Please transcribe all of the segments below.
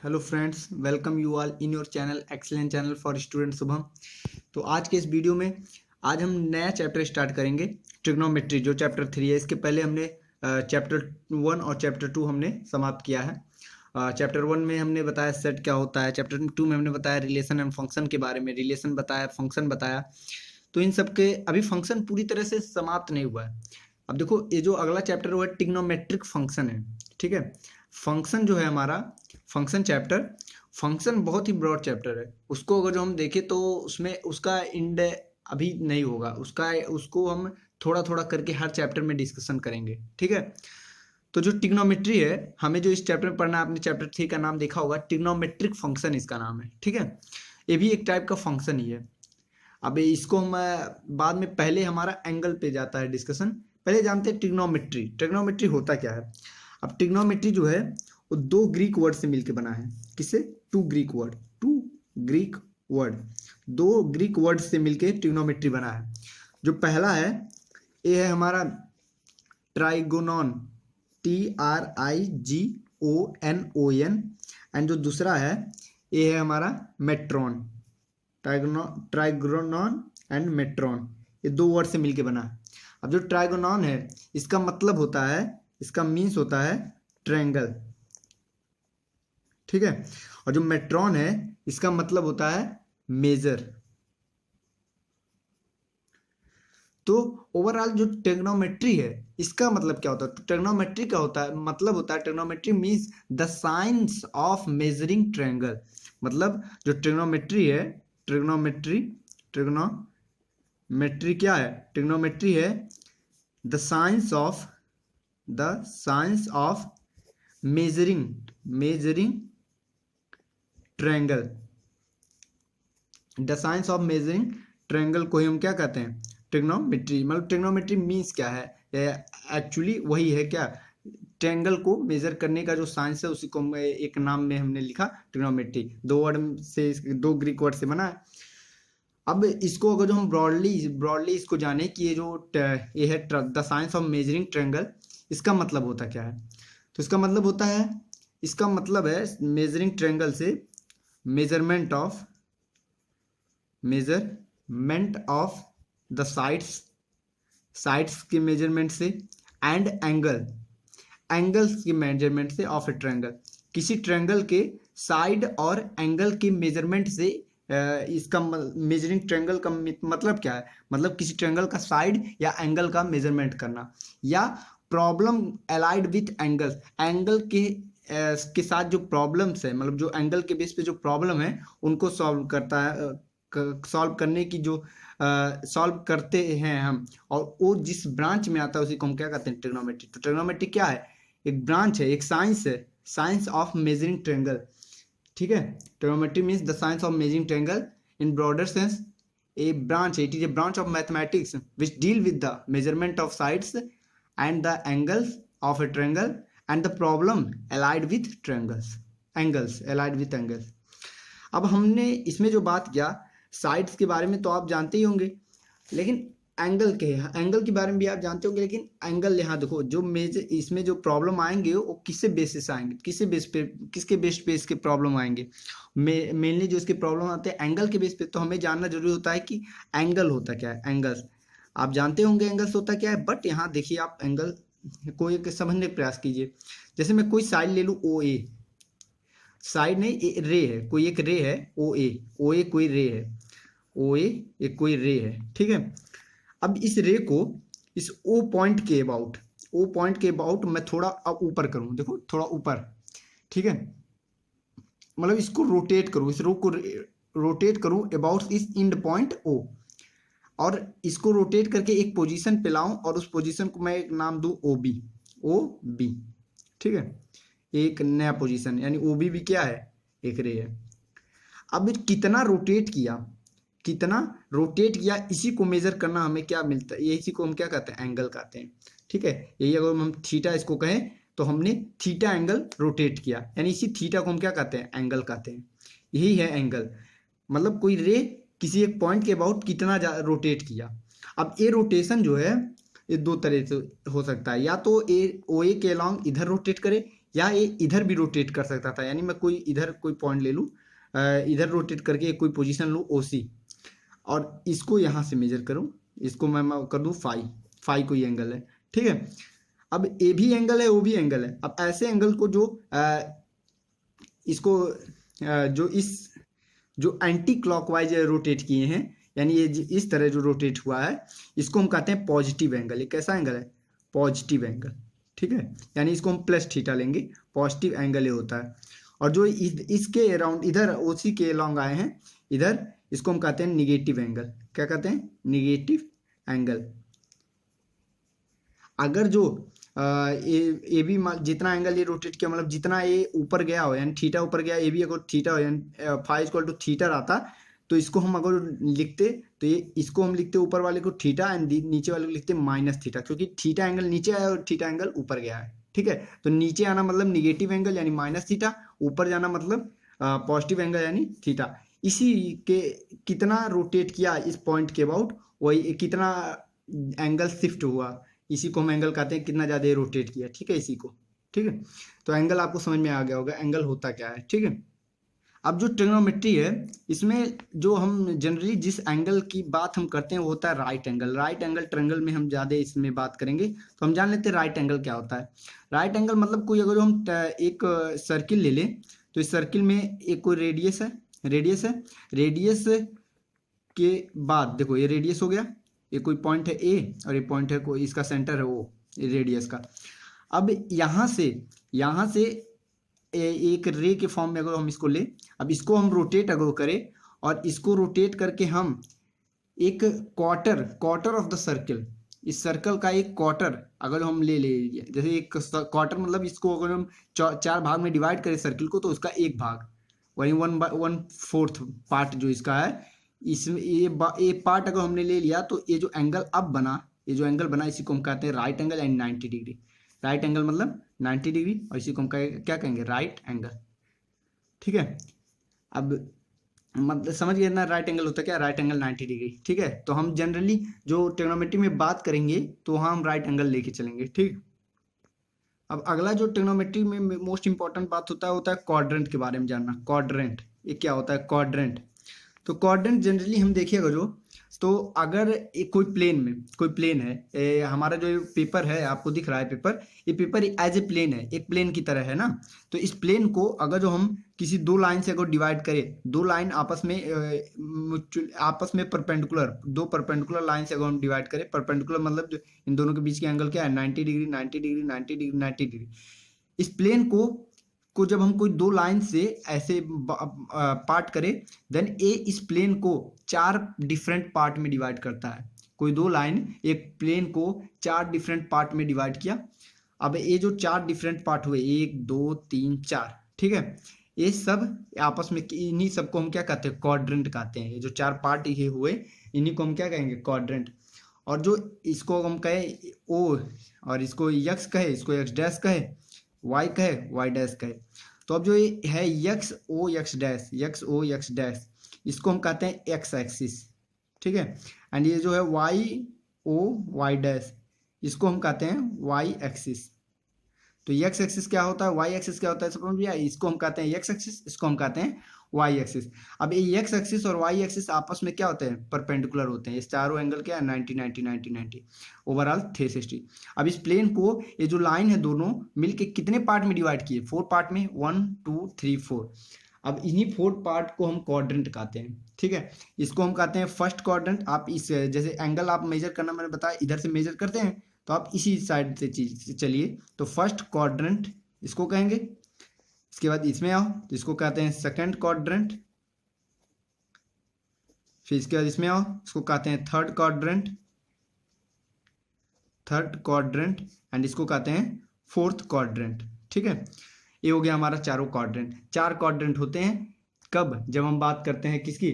Hello friends, welcome you all in your channel excellent channel for student Shubham. तो आज के इस वीडियो में आज हम नया चैप्टर स्टार्ट करेंगे, ट्रिग्नोमेट्री, जो चैप्टर 3 है। इसके पहले हमने चैप्टर 1 और चैप्टर 2 हमने समाप्त किया है। चैप्टर 1 में हमने बताया सेट क्या होता है, चैप्टर 2 में हमने बताया रिलेशन एंड फंक्शन के बारे में, रिलेशन बताया, फंक्शन बताया। तो इन सब के अभी फंक्शन पूरी तरह से समाप्त नहीं हुआ है। अब देखो, ये जो अगला चैप्टर वो है ट्रिग्नोमेट्रिक फंक्शन है, ठीक है। फंक्शन जो है हमारा फंक्शन चैप्टर, फंक्शन बहुत ही ब्रॉड चैप्टर है। उसको अगर जो हम देखें तो उसमें उसका इंड अभी नहीं होगा, उसको हम थोड़ा थोड़ा करके हर चैप्टर में डिस्कशन करेंगे, ठीक है। तो जो ट्रिग्नोमेट्री है, हमें जो इस चैप्टर में पढ़ना है, आपने चैप्टर 3 का नाम देखा होगा, ट्रिग्नोमेट्रिक फंक्शन इसका नाम है, ठीक है। ये भी एक टाइप का फंक्शन ही है। अब इसको हम बाद में, पहले हमारा एंगल पे जाता है डिस्कशन। पहले जानते हैं ट्रिग्नोमेट्री। ट्रिग्नोमेट्री होता क्या है। अब ट्रिग्नोमेट्री जो है वो दो ग्रीक वर्ड से मिलकर बना है। किससे? टू ग्रीक वर्ड, दो ग्रीक वर्ड से मिलकर ट्रिग्नोमेट्री बना है। जो पहला है ये है हमारा ट्राइगोनॉन, TRIGONON। एंड जो दूसरा है ये है हमारा मेट्रॉन, ट्राइगोनॉन एंड मेट्रॉन। ये दो वर्ड से मिलके बना है। अब जो ट्राइगोनॉन है इसका मतलब होता है, इसका मीन्स होता है ट्रायंगल, ठीक है। और जो मेट्रॉन है इसका मतलब होता है मेजर। तो ओवरऑल जो ट्रिग्नोमेट्री है इसका मतलब क्या होता है, तो ट्रिग्नोमेट्री का होता है मतलब होता है, trigonometry means the science of measuring triangle. मतलब जो ट्रिग्नोमेट्री है, ट्रिग्नोमेट्री क्या है? ट्रिग्नोमेट्री है the science of measuring triangle. The science of measuring triangle को ही हम क्या कहते हैं? ट्रिग्नोमेट्री। मतलब ट्रिग्नोमेट्री मीन्स क्या है? एक्चुअली वही है क्या, ट्रायंगल को मेजर करने का जो साइंस है उसी को एक नाम में हमने लिखा ट्रिग्नोमेट्री। दो वर्ड से, दो ग्रीक वर्ड से बना है। अब इसको अगर जो हम ब्रॉडली इसको जाने कि ये है the science of measuring triangle, इसका मतलब होता क्या है। तो इसका मतलब है मेजरिंग ट्रायंगल से मेजरमेंट ऑफ द साइड्स के मेजरमेंट से, एंड एंगल्स के मेजरमेंट से ऑफ ए ट्रायंगल। किसी ट्रायंगल के साइड और एंगल के मेजरमेंट से इसका मेजरिंग ट्रायंगल का मतलब क्या है? मतलब किसी ट्रायंगल का साइड या एंगल का मेजरमेंट करना, या प्रॉब्लम अलाइड विथ एंगल के साथ जो प्रॉब्लम्स है, मतलब जो एंगल के बेस पे जो प्रॉब्लम है उनको सॉल्व करता है, सॉल्व करने की जो सॉल्व करते हैं हम, और वो जिस ब्रांच में आता है उसी को हम क्या कहते हैं? ट्रिग्नोमेट्री। तो ट्रिग्नोमेट्री क्या है? एक ब्रांच है, एक साइंस है, साइंस ऑफ मेजरिंग ट्रायंगल, ठीक है। Trigonometry means the science of measuring triangle in broader sense. A branch, it is a branch of mathematics which deal with the measurement of sides and the angles of A triangle and the problem allied with angles. अब हमने इसमें जो बात किया sides के बारे में तो आप जानते ही होंगे, लेकिन एंगल के बारे में भी आप जानते होंगे। लेकिन एंगल यहाँ देखो, जो इसमें जो प्रॉब्लम आएंगे वो किसके बेसिस से आएंगे, किसके बेस पे इसके प्रॉब्लम आएंगे? मेनली जो इसके प्रॉब्लम आते हैं एंगल के बेस पे। तो हमें जानना जरूरी होता है कि एंगल होता क्या है। एंगल्स आप जानते होंगे एंगल्स होता क्या है, बट यहाँ देखिए आप एंगल को एक समझने का प्रयास कीजिए। जैसे मैं कोई साइड ले लूँ, ओ ए, साइड नहीं, रे है, कोई एक रे है, ओ ए कोई रे है, ओ ए एक कोई रे है, ठीक है। अब इस रे को इस ओ पॉइंट के अबाउट मैं थोड़ा अब ऊपर करूं, देखो थोड़ा ऊपर, ठीक है। मतलब इसको रोटेट करूं, इस रो को रोटेट करूं अबाउट इस इंड पॉइंट ओ, और इसको रोटेट करके एक पोजीशन पे लाऊं, और उस पोजीशन को मैं एक नाम दूं ओ बी, ठीक है। एक नया पोजीशन, यानी ओ बी भी क्या है? एक रे है। अब कितना रोटेट किया इसी को मेजर करना हमें क्या मिलता है, इसी को हम क्या कहते हैं? एंगल कहते हैं, ठीक है। यही अगर हम थीटा इसको कहें तो हमने थीटा एंगल रोटेट किया, यानी इसी थीटा को हम क्या कहते हैं? एंगल कहते हैं। यही है एंगल। मतलब कोई रे किसी एक पॉइंट के अबाउट कितना रोटेट किया। अब ये रोटेशन जो है ये दो तरह से हो सकता है, या तो ओ ए के अलॉन्ग इधर रोटेट करे, या ये इधर भी रोटेट कर सकता था, यानी मैं कोई इधर कोई पॉइंट ले लूँ, इधर रोटेट करके कोई पोजीशन लूँ OC, और इसको यहाँ से मेजर करूँ, इसको मैं कर दूँ फाई, फाई कोई एंगल है, ठीक है। अब ए भी एंगल है, ओ भी एंगल है। अब ऐसे एंगल को जो इसको जो जो एंटी क्लॉकवाइज रोटेट किए हैं, यानी ये इस तरह जो रोटेट हुआ है, इसको हम कहते हैं पॉजिटिव एंगल। ये कैसा एंगल है? पॉजिटिव एंगल, ठीक है। यानी इसको हम प्लस थीटा लेंगे, पॉजिटिव एंगल ये होता है। और जो इसके अराउंड इधर OC के अलॉन्ग आए हैं इधर, इसको हम कहते हैं निगेटिव एंगल। क्या कहते हैं? Negative angle. अगर जो ए भी जितना एंगल ये रोटेट किया, मतलब जितना ये ऊपर गया हो, यानी थीटा ऊपर गया, ए भी अगर थीटा हो, यानी फाई इक्वल टू थीटा रहता, तो इसको हम अगर लिखते, तो ये इसको हम लिखते ऊपर वाले को थीटा एंड नीचे वाले को लिखते माइनस थीटा, क्योंकि थीटा एंगल नीचे आया और थीटा एंगल ऊपर गया है, ठीक है। तो नीचे आना मतलब निगेटिव एंगल यानी माइनस थीटा, ऊपर जाना मतलब पॉजिटिव एंगल यानी थीटा। इसी के कितना रोटेट किया इस पॉइंट के अबाउट, वही कितना एंगल शिफ्ट हुआ, इसी को हम एंगल कहते हैं, कितना ज़्यादा रोटेट किया, ठीक है, इसी को, ठीक है। तो एंगल आपको समझ में आ गया होगा एंगल होता क्या है, ठीक है। अब जो ट्रिग्नोमेट्री है, इसमें जो हम जनरली जिस एंगल की बात हम करते हैं वो होता है right angle. Right angle triangle में हम ज़्यादा इसमें बात करेंगे, तो हम जान लेते हैं राइट एंगल क्या होता है। राइट एंगल मतलब कोई अगर हम एक सर्किल ले लें, तो इस सर्किल में एक कोई रेडियस है, रेडियस के बाद देखो ये रेडियस हो गया, ये कोई पॉइंट है A और ये पॉइंट है कोई, इसका सेंटर है O रेडियस का। अब यहाँ से एक रे के फॉर्म में अगर हम इसको ले, अब इसको हम रोटेट अगर करें, और इसको रोटेट करके हम एक क्वार्टर ऑफ द सर्कल, इस सर्कल का एक क्वार्टर अगर हम ले जैसे एक क्वार्टर मतलब इसको अगर हम 4 भाग में डिवाइड करें सर्कल को, तो उसका एक भाग, वही 1/4 पार्ट जो इसका है, इसमें ये पार्ट अगर हमने ले लिया, तो ये जो एंगल अब बना, ये जो एंगल बना, इसी को हम कहते हैं right angle and 90 degree. Right angle मतलब 90 डिग्री, और इसी को हम क्या कहेंगे? राइट एंगल, ठीक है। अब मतलब समझ गए ना राइट एंगल होता है क्या? राइट एंगल 90 डिग्री, ठीक है। तो हम जनरली जो ट्रिग्नोमेट्री में बात करेंगे, तो वहाँ हम राइट एंगल लेके चलेंगे, ठीक। अब अगला जो ट्रिग्नोमेट्री में मोस्ट इंपॉर्टेंट बात होता है क्वाड्रेंट के बारे में जानना। क्वाड्रेंट, ये क्या होता है क्वाड्रेंट? तो क्वाड्रेंट जनरली हम देखिएगा जो, तो अगर एक कोई प्लेन है, हमारा जो पेपर है आपको दिख रहा है पेपर, ये पेपर एज ए प्लेन है, एक प्लेन की तरह है ना। तो इस प्लेन को अगर जो हम किसी दो लाइन से अगर डिवाइड करें, दो लाइन आपस में परपेंडिकुलर, दो परपेंडिकुलर लाइन से अगर हम डिवाइड करें, परपेंडिकुलर मतलब जो इन दोनों के बीच के एंगल क्या है? 90 डिग्री, 90 डिग्री, 90 डिग्री, 90 डिग्री। इस प्लेन को जब हम कोई दो लाइन से ऐसे पार्ट करें, देन ए इस प्लेन को 4 डिफरेंट पार्ट में डिवाइड करता है। कोई दो लाइन एक प्लेन को 4 डिफरेंट पार्ट में डिवाइड किया। अब ये जो 4 डिफरेंट पार्ट हुए, 1 2 3 4, ठीक है, ये सब आपस में, इन्हीं सबको हम क्या कहते हैं? क्वाड्रेंट कहते हैं। ये जो 4 पार्ट ये हुए, इन्हीं को हम क्या कहेंगे? क्वाड्रेंट। और जो इसको हम कहे O, और इसको X कहे, इसको X डैश कहे, Y कहे, Y डैश कहे। तो अब जो ये है एक्स ओ एक्स डैश, इसको हम कहते हैं एक्स एक्सिस, ठीक है। एंड ये जो है वाई डैश, इसको हम कहते हैं वाई एक्सिस। तो एक्स एक्सिस क्या होता है, वाई एक्सिस क्या होता है, समझ लिया? इसको हम कहते हैं एक्स एक्सिस, इसको हम कहते हैं वाई एक्सिस। अब ये एक्स एक्सिस और वाई एक्सिस आपस में क्या होते हैं? परपेंडिकुलर होते हैं। इस चारों एंगल क्या है? 90 90 90 90, ओवरऑल 360। अब इस प्लेन को ये जो लाइन है दोनों मिलके कितने पार्ट में डिवाइड किए? 4 पार्ट में, 1 2 3 4। अब इन्हीं 4 पार्ट को हम क्वाड्रेंट कहते हैं, ठीक है। इसको हम कहते हैं फर्स्ट क्वाड्रेंट। आप इस जैसे एंगल आप मेजर करना मैंने बताया, इधर से मेजर करते हैं, तो आप इसी साइड से चीज चलिए, तो फर्स्ट क्वाड्रेंट इसको कहेंगे। इसके बाद इसमें आओ तो इसको कहते हैं सेकंड क्वाड्रेंट। फिर इसके बाद इसमें आओ, इसको कहते हैं थर्ड क्वाड्रेंट, एंड इसको कहते हैं फोर्थ क्वाड्रेंट, ठीक है। ये हो गया हमारा चारों क्वाड्रेंट। 4 क्वाड्रेंट होते हैं कब? जब हम बात करते हैं किसकी?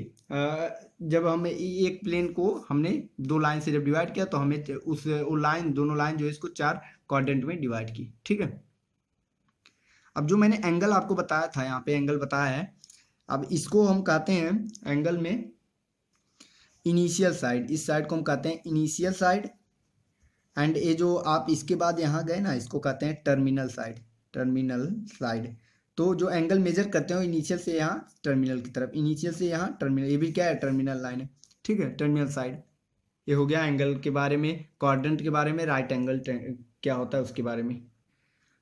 जब हम एक प्लेन को हमने दो लाइन से जब डिवाइड किया, तो हमें वो लाइन, दोनों लाइन जो है इसको 4 क्वाड्रेंट में डिवाइड की, ठीक है। अब जो मैंने एंगल आपको बताया था, यहाँ पे एंगल बताया है, अब इसको हम कहते हैं एंगल में इनिशियल साइड। इस साइड को हम कहते हैं इनिशियल साइड, एंड ये जो आप इसके बाद यहाँ गए ना, इसको कहते हैं टर्मिनल साइड, टर्मिनल साइड। तो जो एंगल मेजर करते हो इनिशियल से यहाँ टर्मिनल की तरफ, इनिशियल से यहाँ टर्मिनल, ये भी क्या है टर्मिनल लाइन है, ठीक है, टर्मिनल साइड। ये हो गया एंगल के बारे में, क्वाड्रेंट के बारे में, राइट एंगल क्या होता है उसके बारे में।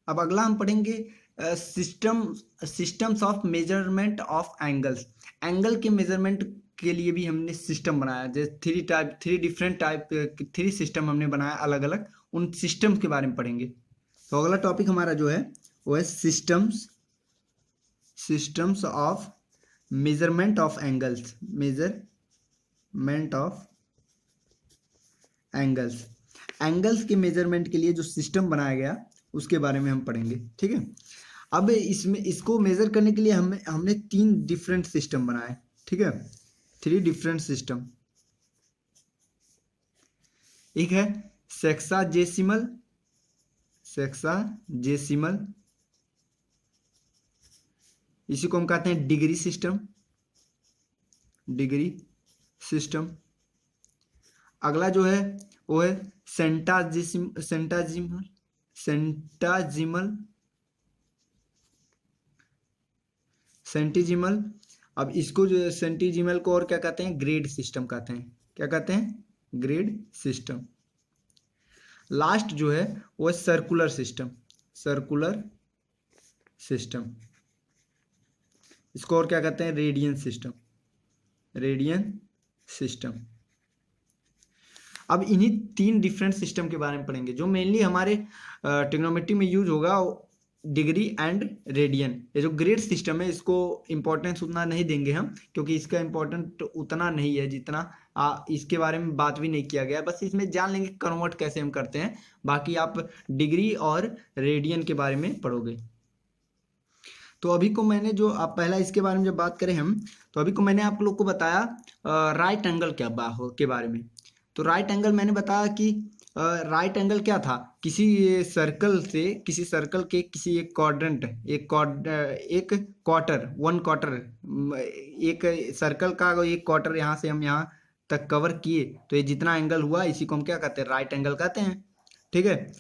अब अगला हम पढ़ेंगे systems of measurement of angles. Angle के मेजरमेंट के लिए भी हमने सिस्टम बनाया, जैसे three different type, three system हमने बनाया अलग अलग, उन सिस्टम्स के बारे में पढ़ेंगे। तो अगला टॉपिक हमारा जो है वो है systems of measurement of angles, measurement of angles. Angles के मेजरमेंट के लिए जो सिस्टम बनाया गया उसके बारे में हम पढ़ेंगे, ठीक है। अब इसमें इसको मेजर करने के लिए हमने 3 डिफरेंट सिस्टम बनाए, ठीक है, 3 डिफरेंट सिस्टम। एक है सेक्साजेसिमल, इसी को हम कहते हैं डिग्री सिस्टम। अगला जो है वो है सेंटीजिमल। अब इसको जो सेंटीजिमल को और क्या कहते हैं, ग्रेड सिस्टम कहते हैं। क्या कहते हैं, ग्रेड सिस्टम। लास्ट जो है वो है सर्कुलर सिस्टम। इसको और क्या कहते हैं, रेडियन सिस्टम। अब इन्हीं 3 डिफरेंट सिस्टम के बारे में पढ़ेंगे जो मेनली हमारे ट्रिग्नोमेट्री में यूज होगा, डिग्री एंड रेडियन। ये जो ग्रेड सिस्टम है इसको इम्पोर्टेंस उतना नहीं देंगे हम, क्योंकि इसका इम्पोर्टेंट उतना नहीं है जितना इसके बारे में बात भी नहीं किया गया। बस इसमें जान लेंगे कन्वर्ट कैसे हम करते हैं, बाकी आप डिग्री और रेडियन के बारे में पढ़ोगे। तो अभी को मैंने जो आप पहला इसके बारे में जब बात करें हम, तो अभी को मैंने आप लोग को बताया राइट एंगल के बारे में। तो राइट एंगल मैंने बताया कि राइट एंगल क्या था, किसी सर्कल के किसी एक क्वाड्रेंट, एक क्वार्टर, 1 क्वार्टर, एक सर्कल का एक क्वार्टर यहाँ से हम यहाँ तक कवर किए, तो ये जितना एंगल हुआ इसी को हम क्या कहते हैं, राइट एंगल कहते हैं, ठीक है।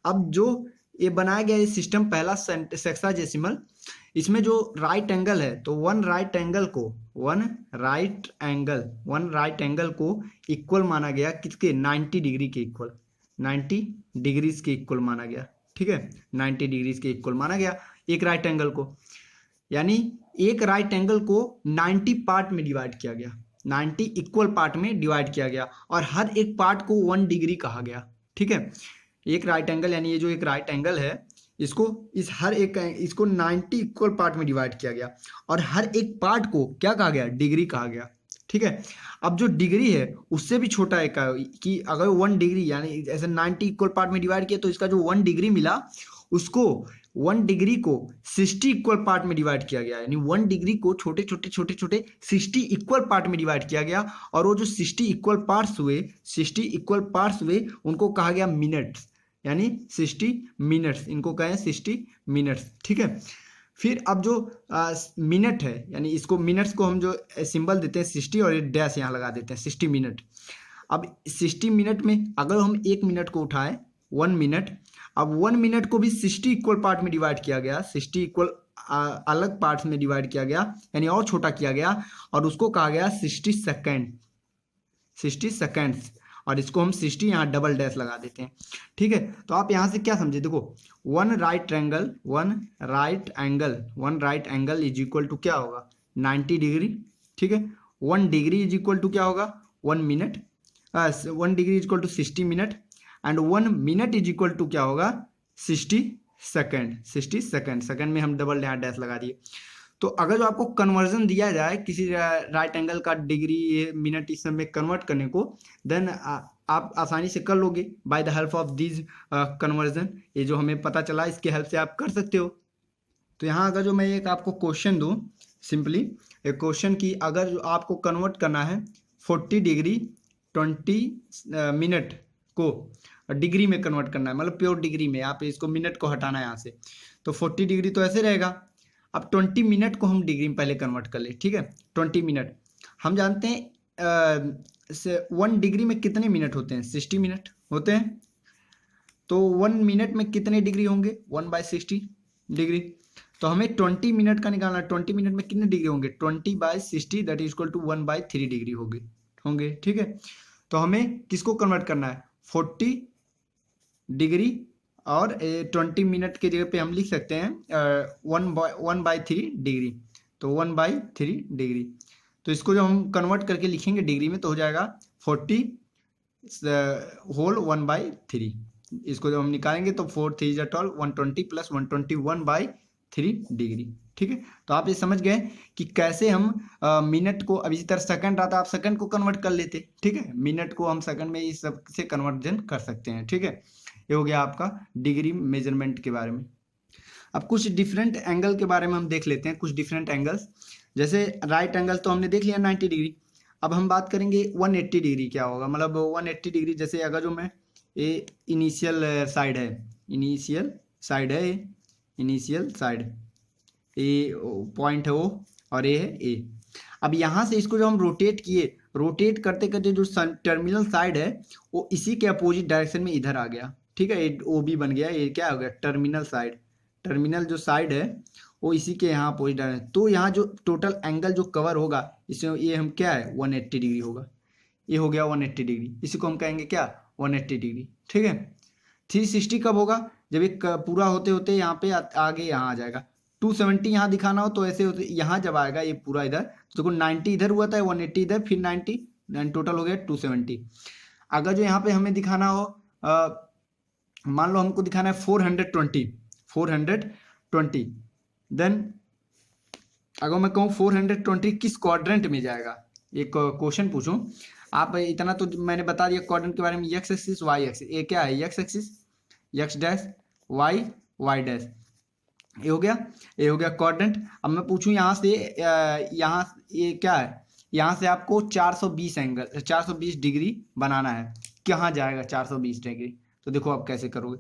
अब जो ये बनाया गया ये सिस्टम पहला सेक्साजेसिमल, इसमें जो राइट एंगल है तो वन राइट एंगल को इक्वल माना गया किसके, 90 डिग्री के इक्वल, 90 डिग्रीज के इक्वल माना गया, ठीक है, 90 डिग्रीज के इक्वल माना गया एक राइट एंगल को। यानी एक राइट एंगल को 90 पार्ट में डिवाइड किया गया, 90 इक्वल पार्ट में डिवाइड किया गया, और हर एक पार्ट को 1 डिग्री कहा गया, ठीक है। एक राइट एंगल यानी ये जो एक राइट एंगल है इसको इसको 90 इक्वल पार्ट में डिवाइड किया गया, और हर एक पार्ट को क्या कहा गया, डिग्री कहा गया, ठीक है। अब जो डिग्री है उससे भी छोटा एक कि अगर 1 डिग्री यानी ऐसे 90 इक्वल पार्ट में डिवाइड किया तो इसका जो 1 डिग्री मिला उसको 1 डिग्री को 60 इक्वल पार्ट में डिवाइड किया गया, यानी 1 डिग्री को छोटे छोटे 60 इक्वल पार्ट में डिवाइड किया गया, और वो जो 60 इक्वल पार्ट्स हुए उनको कहा गया मिनट्स, यानी 60 मिनट्स, इनको कहें 60 मिनट्स, ठीक है। फिर अब जो मिनट है, यानी इसको मिनट्स को हम जो सिंबल देते हैं 60 और ये डैश यहाँ लगा देते हैं 60 मिनट। अब 60 मिनट में अगर हम 1 मिनट को उठाएं 1 मिनट, अब 1 मिनट को भी 60 इक्वल पार्ट में डिवाइड किया गया, 60 इक्वल अलग पार्ट्स में डिवाइड किया गया, यानी और छोटा किया गया, और उसको कहा गया 60 सेकेंड्स, और इसको हम 60 यहाँ डबल डैश लगा देते हैं, ठीक है। तो आप यहाँ से क्या समझे, देखो one right angle is equal to क्या होगा, 90 डिग्री, ठीक है। 1 डिग्री इज इक्वल टू क्या होगा, 1 minute, 1 degree is equal to 60 minute, and 1 minute is equal to क्या होगा, 60 सेकेंड में हम डबल यहाँ डैश लगा दिए। तो अगर जो आपको कन्वर्जन दिया जाए किसी राइट एंगल का डिग्री मिनट इस सब में कन्वर्ट करने को, देन आप आसानी से कर लोगे by the help of this conversion. ये जो हमें पता चला इसके हेल्प से आप कर सकते हो। तो यहाँ अगर जो मैं एक आपको क्वेश्चन दूँ, सिंपली एक क्वेश्चन की अगर जो आपको कन्वर्ट करना है 40 डिग्री 20 मिनट को डिग्री में कन्वर्ट करना है, मतलब प्योर डिग्री में, आप इसको मिनट को हटाना है यहाँ से, तो 40 डिग्री तो ऐसे रहेगा। अब 20 मिनट को हम डिग्री में पहले कन्वर्ट कर ले, ठीक है। 20 मिनट हम जानते हैं 1 डिग्री में कितने मिनट होते हैं, 60 मिनट होते हैं। तो 1 मिनट में कितने डिग्री होंगे, 1/60, डिग्री। तो हमें 20 मिनट का निकालना है। 20 मिनट में कितने डिग्री होंगे? 20/60 that is equal to 1/3 degree होंगे। ठीक है, तो हमें किसको कन्वर्ट करना है? 40 डिग्री और 20 मिनट के जगह पे हम लिख सकते हैं 1/3 डिग्री। तो 1/3 डिग्री, तो इसको जब हम कन्वर्ट करके लिखेंगे डिग्री में तो हो जाएगा 40 होल 1/3। इसको जब हम निकालेंगे तो 4 3 जा 12, 120 प्लस 121/3 डिग्री। ठीक है, तो आप ये समझ गए कि कैसे हम मिनट को, अब इसी तरह सेकंड आता आप सेकंड को कन्वर्ट कर लेते। ठीक है, मिनट को हम सेकंड में इस सब से कन्वर्जन कर सकते हैं। ठीक है, ये हो गया आपका डिग्री मेजरमेंट के बारे में। अब कुछ डिफरेंट एंगल के बारे में हम देख लेते हैं, कुछ डिफरेंट एंगल्स। जैसे राइट एंगल तो हमने देख लिया 90 डिग्री। अब हम बात करेंगे 180 डिग्री क्या होगा। मतलब 180 डिग्री, जैसे अगर जो मैं ये इनिशियल साइड है, इनिशियल साइड है, इनिशियल साइड ए पॉइंट है वो, और ये है ए। अब यहाँ से इसको जब हम रोटेट किए, रोटेट करते करते जो टर्मिनल साइड है वो इसी के अपोजिट डायरेक्शन में इधर आ गया। ठीक है, ये ओ बी बन गया, ये क्या हो गया? Terminal side. टर्मिनल जो साइड है वो इसी के यहाँ अपोजिट डायरेक्शन। तो यहाँ जो टोटल एंगल जो कवर होगा इसमें, ये हम क्या है? 180 डिग्री होगा। ये हो गया 180 डिग्री, इसी को हम कहेंगे क्या? 180 डिग्री। ठीक है, 360 कब होगा? जब एक पूरा होते होते यहाँ पे आगे यहाँ आ जाएगा। 270 यहाँ दिखाना हो तो ऐसे होते यहाँ जब आएगा ये पूरा इधर, तो 90 इधर हुआ था, 180 इधर, फिर 90, टोटल हो गया 270। अगर जो यहाँ पे हमें दिखाना हो, मान लो हमको दिखाना है 420, देन अगर मैं कहूँ 420 किस क्वाड्रेंट में जाएगा, एक क्वेश्चन पूछूं, आप इतना तो मैंने बता दिया क्वाड्रेंट के बारे में। एक्स एक्सिस, वाई एक्सिस, ये क्या है? X axis, X dash, Y, Y dash, ये हो गया, ये हो गया क्वाड्रेंट। अब मैं पूछूं यहाँ से, यहाँ ये क्या है? यहाँ से आपको 420 एंगल, 420 डिग्री बनाना है। कहाँ जाएगा 420 डिग्री? तो देखो आप कैसे करोगे।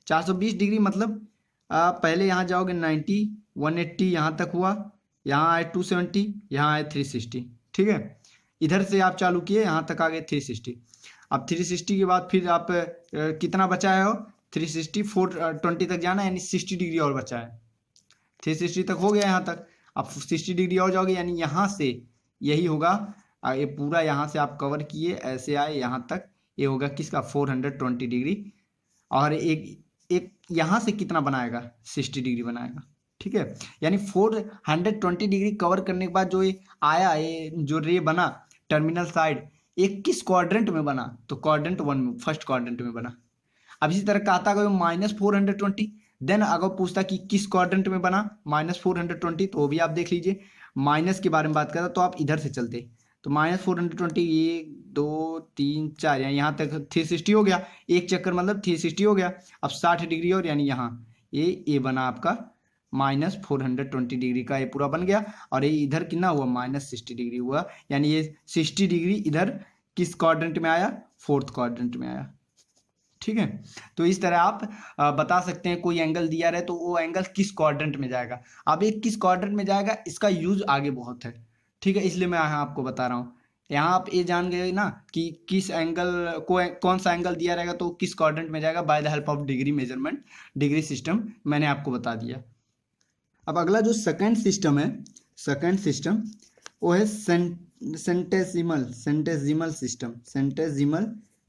420 डिग्री मतलब पहले यहाँ जाओगे 90, 180 यहाँ तक हुआ, यहाँ आए 270, यहाँ आए 360। ठीक है, इधर से आप चालू किए, यहाँ तक आ गए 360। अब 360 के बाद फिर आप कितना बचा है? 360, 420 तक जाना है, यानी 60 डिग्री और बचा है। 360 तक हो गया यहाँ तक, अब 60 डिग्री और जाओगे, यानी यहाँ से यही होगा। ये पूरा यहाँ से आप कवर किए, ऐसे आए यहाँ तक, ये होगा किसका? 420 डिग्री। और एक यहाँ से कितना बनाएगा? 60 डिग्री बनाएगा। ठीक है, यानी 420 डिग्री कवर करने के बाद जो ये आया, ये जो रे बना टर्मिनल साइड, एक किस क्वाड्रेंट में बना? तो क्वाड्रेंट 1 में, फर्स्ट क्वाड्रेंट में बना। अब इसी तरह कहता अगर -420, देन अगर पूछता कि किस क्वाड्रेंट में बना -420, तो वो भी आप देख लीजिए। माइनस के बारे में बात करता तो आप इधर से चलते, तो -420, 1 2 3 4, यहाँ तक 360 हो गया, एक चक्कर मतलब 360 हो गया। अब 60 डिग्री और, यानी यहाँ ये बना आपका -420 डिग्री का, ये पूरा बन गया। और ये इधर कितना हुआ? -60 डिग्री हुआ, यानी ये 60 डिग्री इधर किस क्वाड्रेंट में आया? फोर्थ क्वाड्रेंट में आया। ठीक है, तो इस तरह आप बता सकते हैं, कोई एंगल दिया रहे तो वो एंगल किस क्वाड्रेंट में जाएगा। अब ये किस क्वाड्रेंट में जाएगा, इसका यूज आगे बहुत है। ठीक है, इसलिए मैं यहाँ आपको बता रहा हूँ। यहाँ आप ये जान गए ना कि किस एंगल को, कौन सा एंगल दिया रहेगा तो किस क्वाड्रेंट में जाएगा, by the help of degree measurement, degree system मैंने आपको बता दिया। अब अगला जो सेकंड सिस्टम है, सेकंड सिस्टम वो है सेंटेसिमल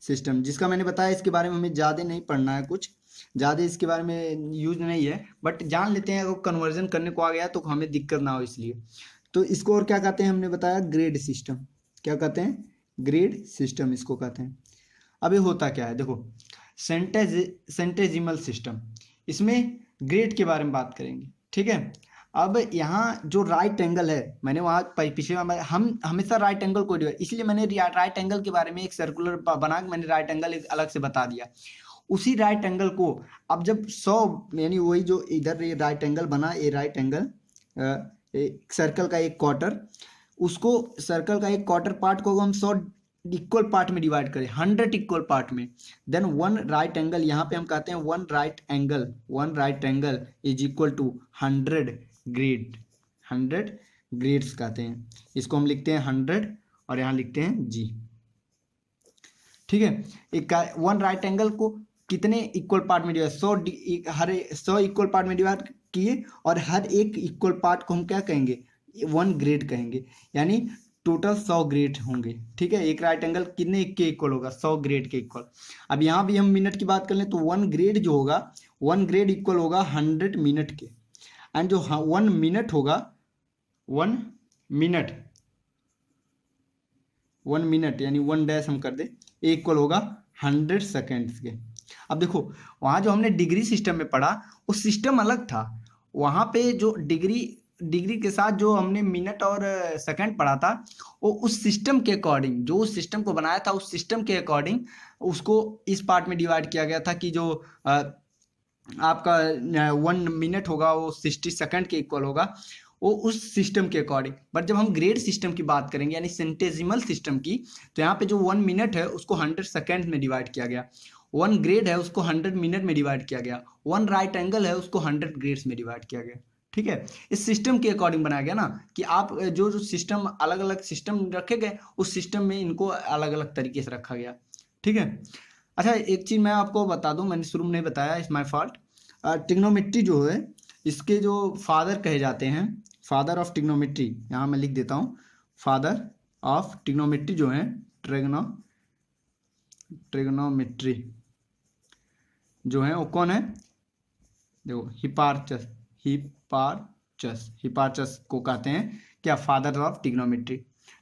सिस्टम, जिसका मैंने बताया इसके बारे में हमें ज़्यादा नहीं पढ़ना है, कुछ ज़्यादा इसके बारे में यूज नहीं है, बट जान लेते हैं। अगर कन्वर्जन करने को आ गया तो हमें दिक्कत ना हो, इसलिए। तो इसको और क्या कहते हैं? हमने बताया ग्रेड सिस्टम। क्या कहते हैं? ग्रेड सिस्टम इसको कहते हैं। अब ये होता क्या है, देखो, सेंटेसिमल सिस्टम, इसमें ग्रेड के बारे में बात करेंगे। ठीक है, अब यहाँ जो राइट एंगल है, मैंने वहाँ पिछले में, हम हमेशा राइट एंगल को, इसलिए मैंने राइट एंगल के बारे में एक सर्कुलर बना के मैंने राइट एंगल एक अलग से बता दिया। उसी राइट एंगल को अब जब 100, यानी वही जो इधर ये राइट एंगल बना, ये राइट एंगल सर्कल का एक क्वार्टर, उसको सर्कल का एक क्वार्टर पार्ट को हम 100 इक्वल पार्ट में डिवाइड करें, 100 इक्वल पार्ट में, देन वन राइट एंगल, यहाँ पे हम कहते हैं one right angle is equal to 100 grade, 100 grades कहते हैं। इसको हम लिखते हैं 100 और यहाँ लिखते हैं जी। ठीक है, एक वन राइट एंगल को कितने इक्वल पार्ट में डिवाइड, 100 इक्वल पार्ट में डिवाइड किए और हर एक इक्वल पार्ट को हम क्या कहेंगे, 1 ग्रेड कहेंगे, यानी टोटल 100 ग्रेड होंगे। ठीक है, एक राइट एंगल कितने के इक्वल होगा, 100 ग्रेड के इक्वल। अब यहाँ भी हम मिनट की बात कर लें तो 1 ग्रेड जो होगा, 1 ग्रेड इक्वल होगा 100 मिनट के, एंड जो 1 मिनट होगा, 1 मिनट, 1 मिनट यानी 1 डैश हम कर दे, इक्वल होगा 100 सेकेंड्स के। अब देखो वहाँ जो हमने डिग्री सिस्टम में पढ़ा वो सिस्टम अलग था, वहाँ पे जो डिग्री के साथ जो हमने मिनट और सेकंड पढ़ा था वो उस सिस्टम के अकॉर्डिंग, जो उस सिस्टम को बनाया था उस सिस्टम के अकॉर्डिंग उसको इस पार्ट में डिवाइड किया गया था कि जो आपका 1 मिनट होगा वो 60 सेकंड के इक्वल होगा, वो उस सिस्टम के अकॉर्डिंग। बट जब हम ग्रेड सिस्टम की बात करेंगे यानी सेंटेसिमल सिस्टम की, तो यहाँ पे जो 1 मिनट है उसको 100 सेकेंड में डिवाइड किया गया, 1 ग्रेड है उसको 100 मिनट में डिवाइड किया गया, 1 राइट एंगल है उसको 100 ग्रेड्स में डिवाइड किया गया। ठीक है, इस सिस्टम के अकॉर्डिंग बनाया गया ना कि आप जो जो सिस्टम अलग अलग सिस्टम रखे गए उस सिस्टम में इनको अलग अलग तरीके से रखा गया। ठीक है, अच्छा एक चीज़ मैं आपको बता दूं, मैंने शुरू में नहीं बताया, इट्स माय फॉल्ट। ट्रिग्नोमेट्री जो है इसके जो फादर कहे जाते हैं, फादर ऑफ ट्रिग्नोमेट्री, यहाँ मैं लिख देता हूँ, फादर ऑफ ट्रिग्नोमेट्री जो है, ट्रिग्नोमेट्री जो है वो कौन है, देखो हिपार्चस को कहते हैं क्या, फादर ऑफ ट्रिग्नोमेट्री।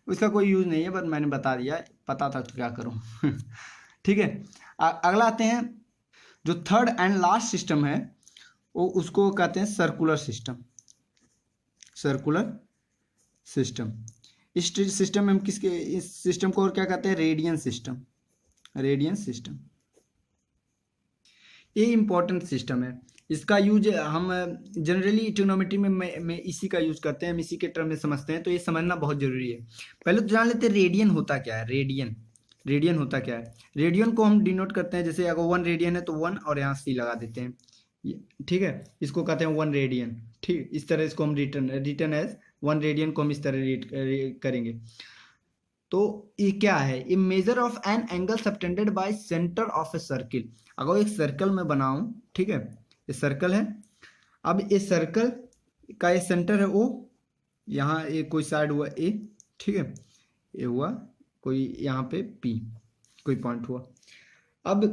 उसका कोई यूज नहीं है पर मैंने बता दिया, पता था तो क्या करूं। ठीक है, अगला आते हैं जो थर्ड एंड लास्ट सिस्टम है वो उसको कहते हैं सर्कुलर सिस्टम। सर्कुलर सिस्टम, इस सिस्टम में हम इस सिस्टम को और क्या कहते हैं, रेडियन सिस्टम। रेडियन सिस्टम ये इंपॉर्टेंट सिस्टम है, इसका यूज हम जनरली ट्रिग्नोमेट्री में इसी का यूज करते हैं, हम इसी के टर्म में समझते हैं, तो ये समझना बहुत जरूरी है। पहले तो जान लेते हैं रेडियन होता क्या है। रेडियन होता क्या है, रेडियन को हम डिनोट करते हैं, जैसे अगर 1 रेडियन है तो 1 और यहाँ C लगा देते हैं, ठीक है, इसको कहते हैं 1 रेडियन। ठीक, इस तरह इसको हम रिटर्न एज 1 रेडियन को हम इस तरह करेंगे। तो ये क्या है, ये measure of an angle subtended by centre of a circle. अगर एक सर्कल में बनाऊं, ठीक है, ये सर्कल है, अब इस सर्कल का ये सेंटर है O, यहाँ ये कोई साइड हुआ A, ठीक है, ये हुआ कोई यहाँ पे P, कोई पॉइंट हुआ। अब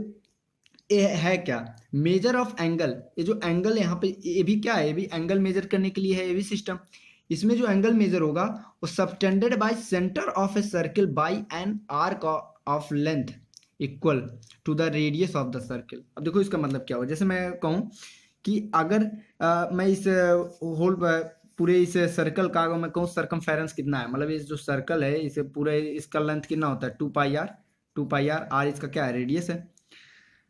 ये है क्या, मेजर ऑफ एंगल, ये जो एंगल यहाँ पे ये भी क्या है, ये भी एंगल मेजर करने के लिए है, ये भी सिस्टम। इसमें जो एंगल मेजर होगा वो subtended by centre of a circle by an arc of length equal to the radius of the circle. अब देखो इसका मतलब क्या हुआ, जैसे मैं कहूँ कि अगर मैं इस होल पूरे इस सर्कल का अगर मैं कहूँ सरकमफेरेंस कितना है, मतलब इस जो सर्कल है इसे पूरे इसका लेंथ कितना होता है, 2 पाई आर, आर इसका क्या है, रेडियस है।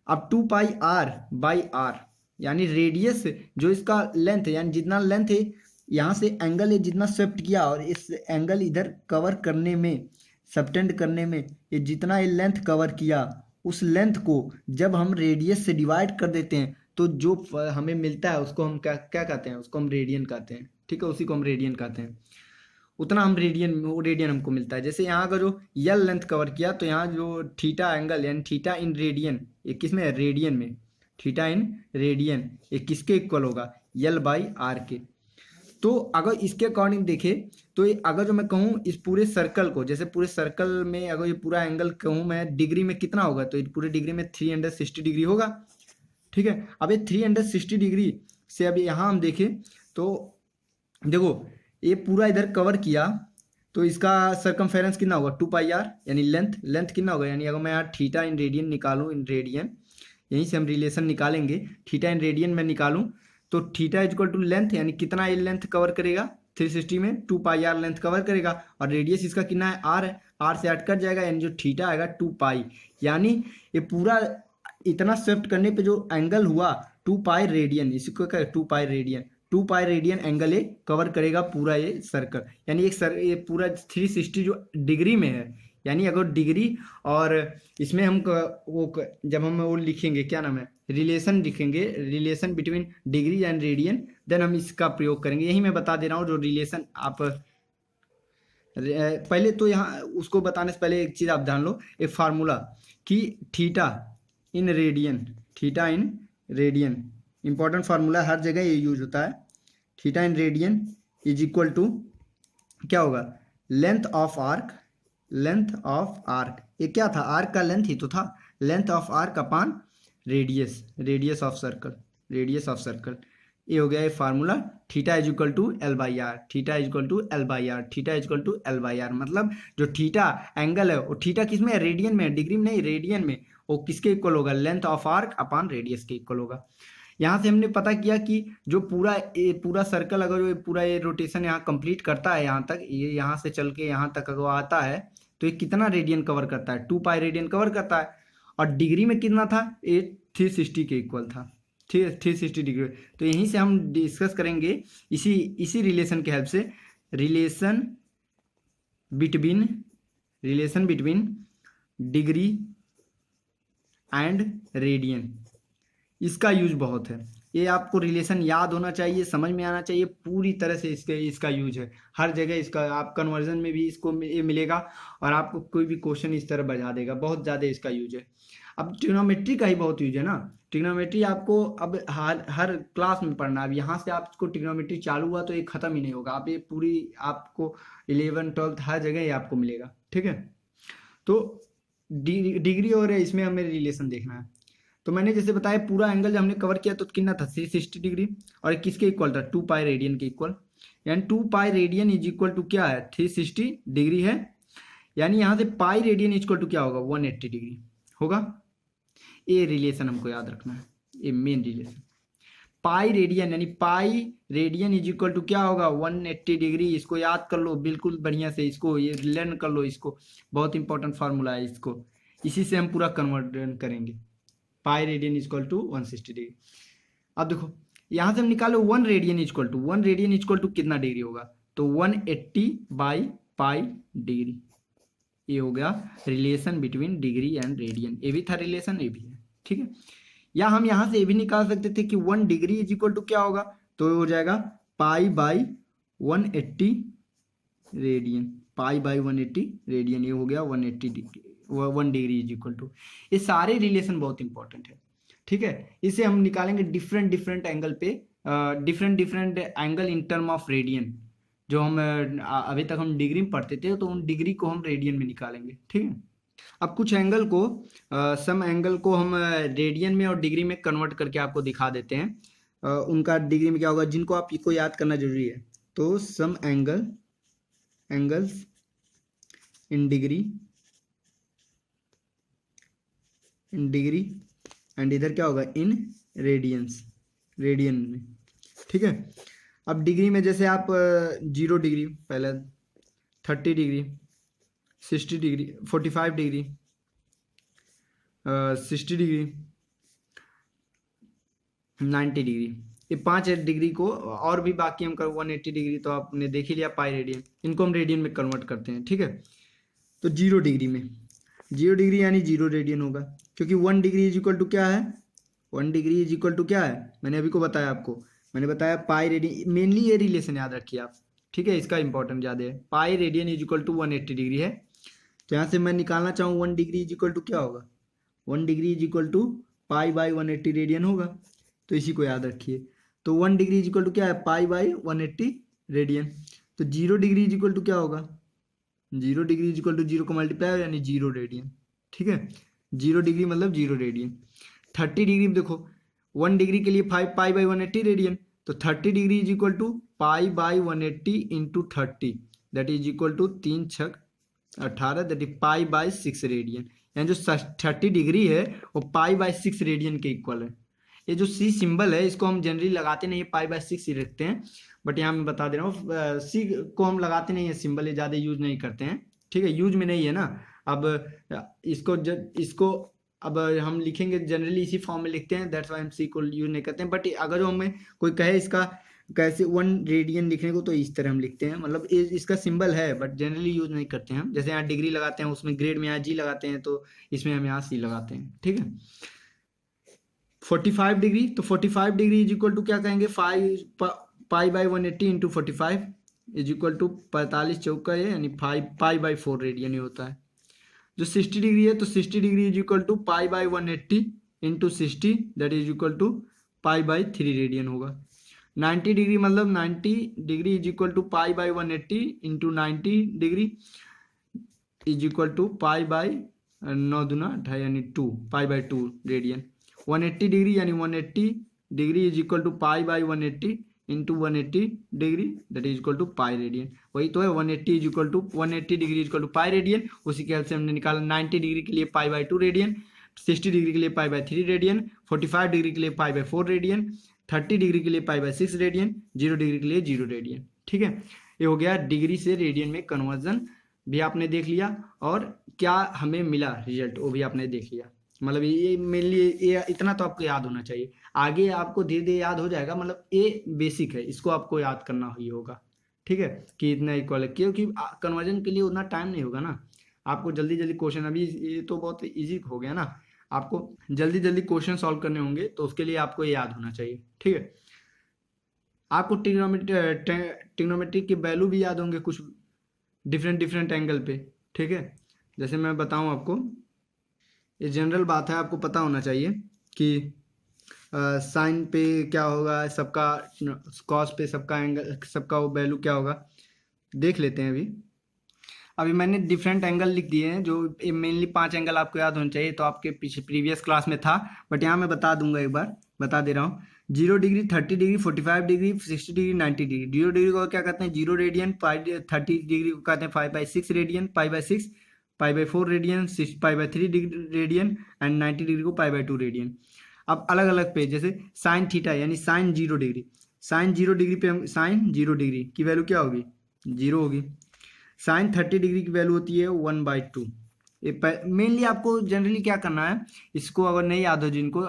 अब 2 पाई आर बाई आर यानी रेडियस जो इसका लेंथ है, यानी जितना लेंथ है यहाँ से एंगल है जितना शिफ्ट किया और इस एंगल इधर कवर करने में, सबटेंड करने में, ये जितना ये लेंथ कवर किया उस लेंथ को जब हम रेडियस से डिवाइड कर देते हैं तो जो हमें मिलता है उसको हम क्या क्या कहते हैं, उसको हम रेडियन कहते हैं। ठीक है, उसी को हम रेडियन कहते हैं, उतना हम रेडियन हमको मिलता है। जैसे यहाँ का जो यल लेंथ कवर किया तो यहाँ जो थीटा एंगल यानी थीटा इन रेडियन, ये किस में है, रेडियन में, थीटा इन रेडियन ये किसके इक्वल होगा, यल बाई आर के। तो अगर इसके अकॉर्डिंग देखे तो अगर जो मैं कहूँ इस पूरे सर्कल को, जैसे पूरे सर्कल में अगर ये पूरा एंगल कहूँ मैं डिग्री में कितना होगा, तो पूरे डिग्री में 360 डिग्री होगा। ठीक है, अब ये 360 डिग्री से अब यहाँ हम देखें तो देखो ये पूरा इधर कवर किया तो इसका सरकमफेरेंस कितना होगा, 2 पाई आर, यानी लेंथ कितना होगा, यानी अगर मैं यहाँ थीटा इन रेडियन निकालूं, इन रेडियन, यहीं से हम रिलेशन निकालेंगे, थीटा इन रेडियन में निकालूं तो थीटा इक्वल टू लेंथ, यानी कितना ये लेंथ कवर करेगा 360 में, 2 पाई आर लेंथ कवर करेगा, और रेडियस इसका कितना है, आर है, आर से हट कर जाएगा, यानी जो थीटा आएगा 2 पाई, यानी ये पूरा इतना शिफ्ट करने पे जो एंगल हुआ 2 पाई रेडियन, इसको क्या 2 pi radian, 2 pi radian angle ये कवर करेगा पूरा ये सर्कल, यानी ये पूरा 360 जो डिग्री में है, यानी अगर डिग्री और इसमें हम जब हम वो लिखेंगे क्या नाम है, रिलेशन लिखेंगे, relation between degree and radian, then हम इसका प्रयोग करेंगे। यही मैं बता दे रहा हूँ जो रिलेशन आप पहले तो यहाँ उसको बताने से पहले एक चीज़ आप जान लो, एक फार्मूला कि theta in radian theta in radian, important formula, हर जगह ये यूज होता है। Theta in radian is equal to क्या होगा, length of arc, length of arc, ये क्या था, आर्क का लेंथ ही तो था, length of arc upon radius, radius of circle, radius of circle, ये हो गया ये formula. Theta is equal to L by R, theta is equal to L by R, theta is equal to L by R, मतलब जो theta angle है वो theta किस में है, रेडियन में, डिग्री में नहीं, रेडियन में, वो किसके इक्वल होगा, length of arc upon radius के इक्वल होगा। यहाँ से हमने पता किया कि जो पूरा सर्कल अगर ये पूरा ये रोटेशन यहाँ कंप्लीट करता है, यहाँ तक, ये यहाँ से चल के यहाँ तक अगर आता है तो ये कितना रेडियन कवर करता है, 2 पाई रेडियन कवर करता है, और डिग्री में कितना था, ये 360 के इक्वल था, 360 डिग्री। तो यहीं से हम डिस्कस करेंगे इसी रिलेशन के हेल्प से, relation between degree and radian, इसका यूज बहुत है। ये आपको रिलेशन याद होना चाहिए, समझ में आना चाहिए, पूरी तरह से इसका यूज है हर जगह। इसका आप कन्वर्जन में भी इसको ये मिलेगा, और आपको कोई भी क्वेश्चन इस तरह बजा देगा, बहुत ज़्यादा इसका यूज है। अब ट्रिग्नोमेट्री का ही बहुत यूज है ना, ट्रिग्नोमेट्री आपको अब हर क्लास में पढ़ना है। अब यहाँ से आपको ट्रिग्नोमेट्री चालू हुआ तो ये खत्म ही नहीं होगा, आप ये पूरी आपको 11th 12th हर जगह ये आपको मिलेगा, ठीक है। तो डिग्री और इसमें हमें रिलेशन देखना है। तो मैंने जैसे बताया पूरा एंगल जब हमने कवर किया तो कितना था, 360 डिग्री, और किसके इक्वल था, 2 पाई रेडियन के इक्वल, यानी 2 pi radian is equal to क्या है, 360 डिग्री है, यानी यहाँ से पाई रेडियन इक्वल टू क्या होगा, 180 डिग्री होगा। ये रिलेशन हमको याद रखना है, ये मेन रिलेशन, पाई रेडियन, यानी pi radian is equal to क्या होगा, 180 डिग्री। इसको याद कर लो बिल्कुल बढ़िया से, इसको ये लर्न कर लो, इसको बहुत इंपॉर्टेंट फार्मूला है, इसको इसी से हम पूरा कन्वर्जन करेंगे। Pi radian equal to 160 degree. अब देखो यहाँ से हम निकालो 1 रेडियन इक्वल टू कितना डिग्री होगा, तो 180 बाई पाई डिग्री। ये हो गया relation between degree and radian, ये भी था रिलेशन, ये भी है, ठीक है। या हम यहाँ से ये भी निकाल सकते थे कि 1 डिग्री इज इक्वल टू क्या होगा, तो हो जाएगा pi by 180 radian, pi by 180 radian, ये हो गया 180 degree, 1 degree is equal to. ये सारे रिलेशन बहुत इंपॉर्टेंट है, ठीक है। इसे हम निकालेंगे डिफरेंट एंगल पे, different angle in term of radian. जो हम अभी तक हम डिग्री में पढ़ते थे तो उन डिग्री को हम रेडियन में निकालेंगे, ठीक है। अब कुछ एंगल को सम एंगल को हम रेडियन में और डिग्री में कन्वर्ट करके आपको दिखा देते हैं, उनका डिग्री में क्या होगा, जिनको आपको याद करना जरूरी है। तो सम एंगल्स इन डिग्री एंड इधर क्या होगा, इन रेडियन में, ठीक है। अब डिग्री में जैसे आप 0 डिग्री, पहले 30 degree, 60 degree, 45 degree, 60 degree, 90 degree, ये 5 डिग्री को, और भी बाकी हम कर 180 डिग्री तो आपने देख ही लिया पाई रेडियन, इनको हम रेडियन में कन्वर्ट करते हैं, ठीक है। तो 0 डिग्री में 0 डिग्री यानी 0 रेडियन होगा, क्योंकि 1 डिग्री इज इक्वल टू क्या है, 1 डिग्री इज इक्वल टू क्या है, मैंने अभी को बताया आपको, मैंने बताया पाई रेडियन, मेनली ये रिलेशन याद रखिए आप, ठीक है, इसका इंपॉर्टेंट याद है। Pi radian is equal to 180 degree है, तो यहाँ से मैं निकालना चाहूँ 1 डिग्री इज इक्वल टू क्या होगा, 1 degree is equal to pi by 180 radian होगा, तो इसी को याद रखिए। तो 1 डिग्री इज इक्वल टू क्या है, पाई बाई 180 रेडियन। तो 0 डिग्री इज इक्वल टू क्या होगा, 0 डिग्री इज इक्वल टू 0 को मल्टीप्लाई यानी 0 रेडियन, ठीक है। 0 डिग्री मतलब 0 रेडियन। 30 डिग्री में देखो 1 डिग्री के लिए पाई बाई 180 रेडियन, तो 30 degree is equal to pi by 180 into 30, that is equal to 3 छक 18, that is pi by 6 radian. यानी जो 30 डिग्री है वो पाई बाई 6 रेडियन के इक्वल है। ये जो सी सिंबल है इसको हम जनरली लगाते नहीं है, पाई बाई 6 ही रखते हैं, बट यहाँ मैं बता दे रहा हूँ सी को हम लगाते नहीं है सिंबल, ये ज़्यादा यूज नहीं करते हैं, ठीक है, यूज में नहीं है ना। अब इसको अब हम लिखेंगे जनरली इसी फॉर्म में लिखते हैं, दैट्स वाई हम सी को यूज नहीं करते हैं। बट अगर जो हमें कोई कहे इसका कैसे 1 रेडियन लिखने को, तो इस तरह हम लिखते हैं, मतलब इसका सिंबल है बट जनरली यूज नहीं करते हैं हम। जैसे यहाँ डिग्री लगाते हैं, उसमें ग्रेड में यहाँ जी लगाते हैं, तो इसमें हम यहाँ सी लगाते हैं, ठीक है। 45 डिग्री, तो 45 डिग्री इज इक्वल टू क्या कहेंगे, pi by 180 into 45 is equal to 45 चौका है, यानी पाई बाई 4 रेडियन ही होता है। जो 60 डिग्री है, तो 60 degree is equal to pi by 180 into 60 that is equal to π/3 radian होगा। 90 डिग्री मतलब 90 degree is equal to π/180 into 90 degree is equal to π/9 दूना 2.5 यानी 2 π/2 रेडियन। 180 डिग्री यानी 180 degree is equal to π/180 into 180 degree that is equal to pi radian. वही तो है 180 is equal to 180 degree is equal to pi radian. उसी के help से हमने निकाला 90 डिग्री के लिए π/2 रेडियन, 60 डिग्री के लिए π/3 रेडियन, 45 डिग्री के लिए π/4 रेडियन, 30 डिग्री के लिए π/6 रेडियन, 0 डिग्री के लिए 0 रेडियन। ठीक है, ये हो गया डिग्री से रेडियन में कन्वर्जन भी आपने देख लिया, और क्या हमें मिला रिजल्ट वो भी आपने देख लिया। मतलब ये मेनली ये इतना तो आपको याद होना चाहिए, आगे आपको धीरे धीरे याद हो जाएगा। मतलब ये बेसिक है, इसको आपको याद करना ही होगा। ठीक है, कि इतना इक्वल है, क्योंकि कन्वर्जन के लिए उतना टाइम नहीं होगा ना। आपको जल्दी जल्दी क्वेश्चन, अभी ये तो बहुत इजी हो गया ना, आपको जल्दी जल्दी क्वेश्चन सॉल्व करने होंगे, तो उसके लिए आपको ये याद होना चाहिए। ठीक है, आपको ट्रिग्नोमेट्री की वैल्यू भी याद होंगे कुछ डिफरेंट एंगल पे। ठीक है, जैसे मैं बताऊं आपको, ये जनरल बात है, आपको पता होना चाहिए कि साइन पे क्या होगा सबका, कॉस पे सबका एंगल, सबका वो वैल्यू क्या होगा, देख लेते हैं। अभी मैंने डिफरेंट एंगल लिख दिए हैं, जो मेनली 5 एंगल आपको याद होने चाहिए, तो आपके पीछे प्रीवियस क्लास में था, बट यहाँ मैं बता दूंगा, एक बार बता दे रहा हूँ। 0 degree, 30 degree, 45 degree, 60 degree, 90 degree. 0 degree को क्या कहते हैं 0 रेडियन, 30 डिग्री को कहते हैं 5/6 radian, π/6, π/4 radian, π/3 radian, and 90 degree को π/2 रेडियन। अब अलग अलग पे, जैसे साइन थीटा यानी साइन 0 डिग्री, साइन 0 डिग्री पे हम साइन 0 डिग्री की वैल्यू क्या होगी, 0 होगी। साइन 30 डिग्री की वैल्यू होती है 1/2। ये मेनली आपको जनरली क्या करना है, इसको अगर नहीं याद हो जिनको,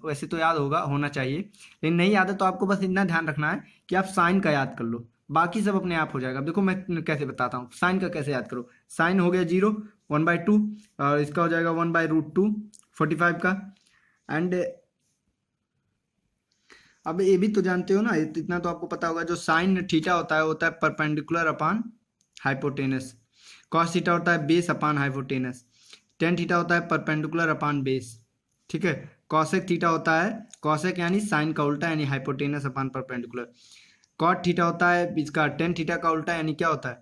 वैसे तो याद होना चाहिए, लेकिन नहीं याद है तो आपको बस इतना ध्यान रखना है कि आप साइन का याद कर लो, बाकी सब अपने आप हो जाएगा। देखो मैं कैसे बताता हूँ, साइन का कैसे याद करो। साइन हो गया 0, 1/2, और इसका हो जाएगा 1/√2 45 का। एंड अब ये भी तो जानते हो ना, इतना तो आपको पता होगा, जो साइन थीटा होता है perpendicular upon hypotenuse. Cos theta होता है base upon hypotenuse. Tan theta होता है परपेंडिकुलर अपॉन बेस। ठीक है, कॉसेक थीटा होता है, कॉसेक यानी साइन का उल्टा यानी hypotenuse upon perpendicular. Cot theta होता है इसका टेन थीटा का उल्टा यानी क्या होता है,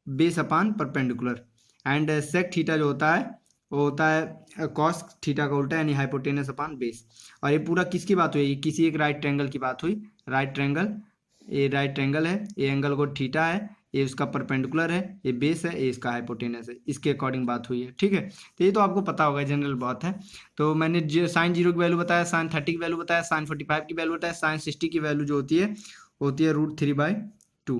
base upon perpendicular. And sec theta जो होता है वो होता है कॉस थीटा का उल्टा यानी हाइपोटेनस अपॉन बेस। और ये पूरा किसकी बात हुई, किसी एक राइट ट्रायंगल की बात हुई। राइट ट्रायंगल, ये राइट ट्रायंगल है, ये एंगल को थीटा है, ये उसका परपेंडिकुलर है, ये बेस है, ये इसका हाइपोटेनस है, इसके अकॉर्डिंग बात हुई है। ठीक है, तो ये तो आपको पता होगा, जनरल बात है। तो मैंने साइन 0 की वैल्यू बताया, साइन 30 की वैल्यू बताया, साइन 45 की वैल्यू बताया, साइन 60 की वैल्यू जो होती है √3/2,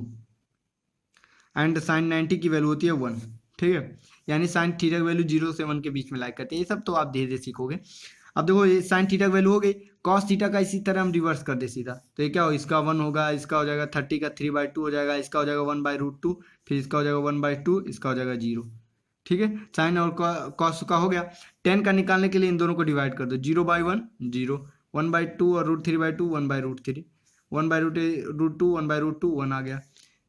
एंड साइन 90 की वैल्यू होती है 1। ठीक है, यानी साइन थीटा की वैल्यू 0 से 1 के बीच में लाइक करते हैं। ये सब तो आप धीरे धीरे सीखोगे। अब देखो, ये साइन थीटा की वैल्यू हो गई, कॉस थीटा का इसी तरह हम रिवर्स कर दे सीधा, तो ये क्या हो, इसका 1 होगा, इसका हो जाएगा 30 का 3/2 हो जाएगा, इसका हो जाएगा 1/√2, फिर इसका हो जाएगा 1/2, इसका हो जाएगा 0। ठीक है, साइन और कॉस का हो गया। 10 का निकालने के लिए इन दोनों को डिवाइड कर दो, 0/1 0, 1/2 और √3/2 1/√3, 1/√2 1/√2 1 आ गया,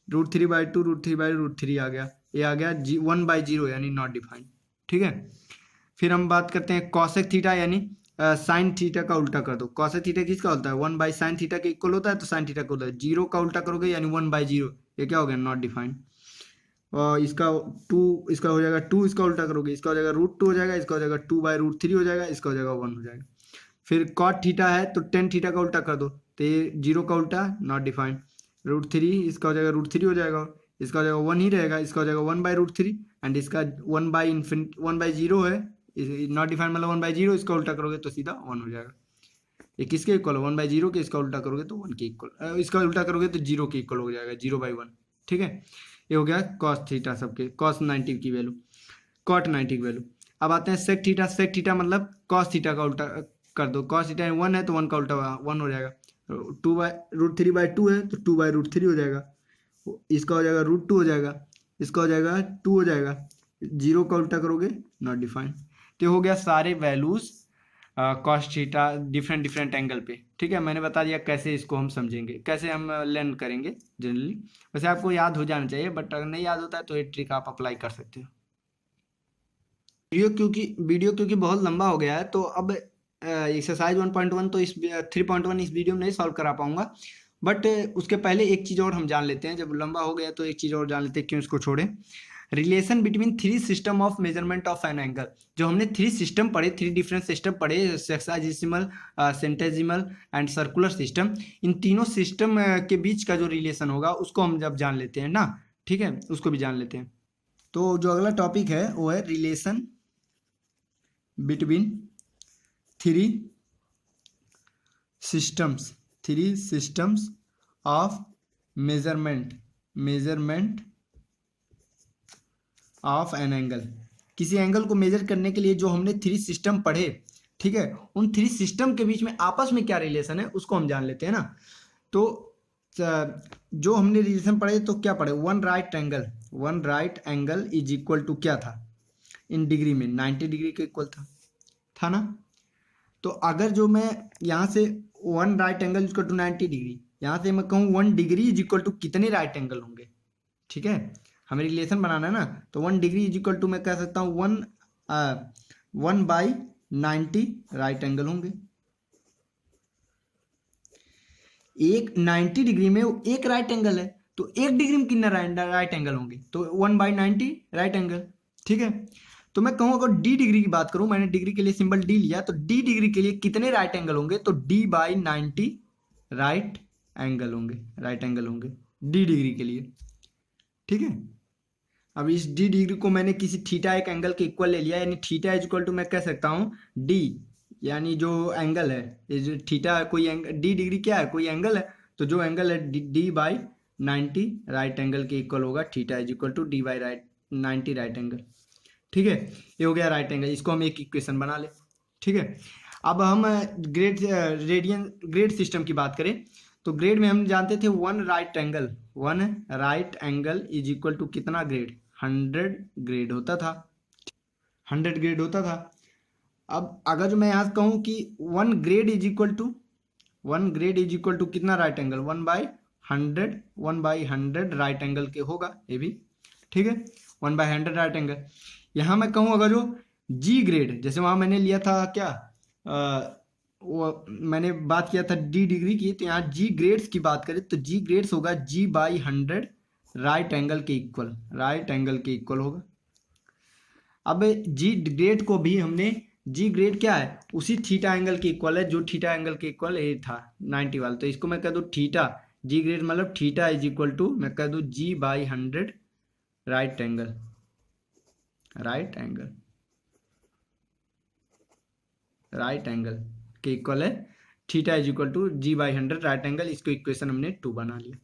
√3/2 √3/√3 आ गया, ये आ गया 1/0 यानी नॉट डिफाइंड। ठीक है, फिर हम बात करते हैं कॉसेक थीटा, यानी साइन थीटा का उल्टा कर दो। कॉसेक थीटा किसका होता है, 1/sin थीटा के इक्वल होता है, तो साइन थीटा का होता है 0 का उल्टा करोगे यानी 1/0, ये क्या हो गया, नॉट डिफाइंड। और इसका 2, इसका हो जाएगा 2, इसका उल्टा करोगे, इसका हो जाएगा √2 हो जाएगा, इसका हो जाएगा 2/√3 हो जाएगा, इसका हो जाएगा 1 हो जाएगा। फिर कॉट थीटा है तो टेन थीटा का उल्टा कर दो, तो ये 0 का उल्टा नॉट डिफाइंड, √3, इसका हो जाएगा √3 हो जाएगा, इसका हो जाएगा 1 ही रहेगा, इसका हो जाएगा 1/√3, एंड इसका 1/0 है, नॉट डिफाइंड मतलब 1/0, इसका उल्टा करोगे तो सीधा 1 हो जाएगा। ये किसके इक्वल है, 1/0 के, इसका उल्टा करोगे तो 1 के इक्वल, इसका उल्टा करोगे तो 0 के इक्वल हो जाएगा, 0/1। ठीक है, ये हो गया कॉस थीटा सबके, कॉस 90 की वैल्यू, कॉट 90 की वैल्यू। अब आते हैं सेक थीटा। सेक थीटा मतलब कॉस थीटा का उल्टा कर दो, कॉस थीटा 1 है तो 1 का उल्टा 1 हो जाएगा, √3/2 है तो 2/√3 हो जाएगा, इसका हो जाएगा √2 हो जाएगा, इसका हो जाएगा 2 हो जाएगा, 0 का उल्टा करोगे नॉट डिफाइंड। तो हो गया सारे values cos theta different angle पे। ठीक है, मैंने बता दिया कैसे इसको हम समझेंगे, कैसे हम लर्न करेंगे जनरली। वैसे आपको याद हो जाना चाहिए, बट अगर नहीं याद होता है तो ये ट्रिक आप अप्लाई कर सकते हो। वीडियो क्योंकि बहुत लंबा हो गया है, तो अब एक्सरसाइज 1.1 तो इस 3.1 इस वीडियो में नहीं सॉल्व करा पाऊंगा, बट उसके पहले एक चीज़ और हम जान लेते हैं। जब लंबा हो गया तो एक चीज़ और जान लेते हैं, क्यों इसको छोड़ें। Relation between three system of measurement of an angle. जो हमने थ्री सिस्टम पढ़े, थ्री डिफरेंट सिस्टम पढ़े, सेक्साजिसिमल, सेंटेजिमल एंड सर्कुलर सिस्टम, इन तीनों सिस्टम के बीच का जो रिलेशन होगा उसको हम जब जान लेते हैं ना, ठीक है, उसको भी जान लेते हैं। तो जो अगला टॉपिक है वो है relation between three systems of measurement of an angle. किसी एंगल को मेजर करने के लिए जो हमने थ्री सिस्टम पढ़े, ठीक है, उन थ्री सिस्टम के बीच में आपस में क्या रिलेशन है उसको हम जान लेते हैं ना। तो जो हमने रिलेशन पढ़े तो क्या पढ़े, one right angle is equal to क्या था इन डिग्री में, 90 डिग्री के इक्वल था ना। तो अगर जो मैं यहाँ से one right angle equal to 90 degree, यहाँ से मैं कहूँ 1 डिग्री इज इक्वल टू कितने राइट एंगल होंगे, ठीक है, हमें रिलेशन बनाना है ना। तो 1 डिग्री इज इक्वल टू मैं कह सकता हूँ 1/90 राइट एंगल होंगे। एक 90 डिग्री में एक राइट एंगल है, तो एक डिग्री में कितना राइट एंगल होंगे, तो 1/90 राइट एंगल, ठीक है। तो मैं कहूँ अगर डी डिग्री की बात करूँ, मैंने डिग्री के लिए सिंबल डी लिया, तो डी डिग्री के लिए कितने राइट एंगल होंगे, तो D/90 राइट एंगल होंगे डी डिग्री के लिए, ठीक है। अब इस डी डिग्री को मैंने किसी थीटा एक एंगल के इक्वल ले लिया, यानी थीटा इज इक्वल टू मैं कह सकता हूँ डी, यानी जो एंगल है ये जो थीटा, कोई एंगल डी डिग्री क्या है, कोई एंगल है, तो जो एंगल है D/90 राइट एंगल के इक्वल होगा, theta is equal to D/90 right angle, ठीक है। ये हो गया राइट एंगल, इसको हम एक इक्वेशन बना ले, ठीक है। अब हम ग्रेड सिस्टम की बात करें, तो ग्रेड में हम जानते थे one right angle is equal to कितना ग्रेड, 100 ग्रेड होता था, 100 ग्रेड होता था। अब अगर जो मैं यहाँ कहूँ कि one grade is equal to कितना राइट एंगल, 1/100 राइट एंगल के होगा ये भी, ठीक है, 1/100 राइट एंगल। यहाँ मैं कहूँ अगर जो जी ग्रेड, जैसे वहाँ मैंने लिया था क्या, वो मैंने बात किया था डी डिग्री की, तो यहाँ जी ग्रेड्स की बात करें तो जी ग्रेड्स होगा G/100 राइट एंगल के इक्वल होगा। अब जी ग्रेड को भी हमने, जी ग्रेड क्या है, उसी थीटा एंगल के इक्वल है जो थीटा एंगल के इक्वल ये था 90 वाला, तो इसको मैं कह दूँ थीटा, जी ग्रेड मतलब थीटा इज इक्वल टू मैं कह दूँ G/100 राइट एंगल के इक्वल है, theta is equal to G/100 right angle. इसको इक्वेशन हमने 2 बना लिया।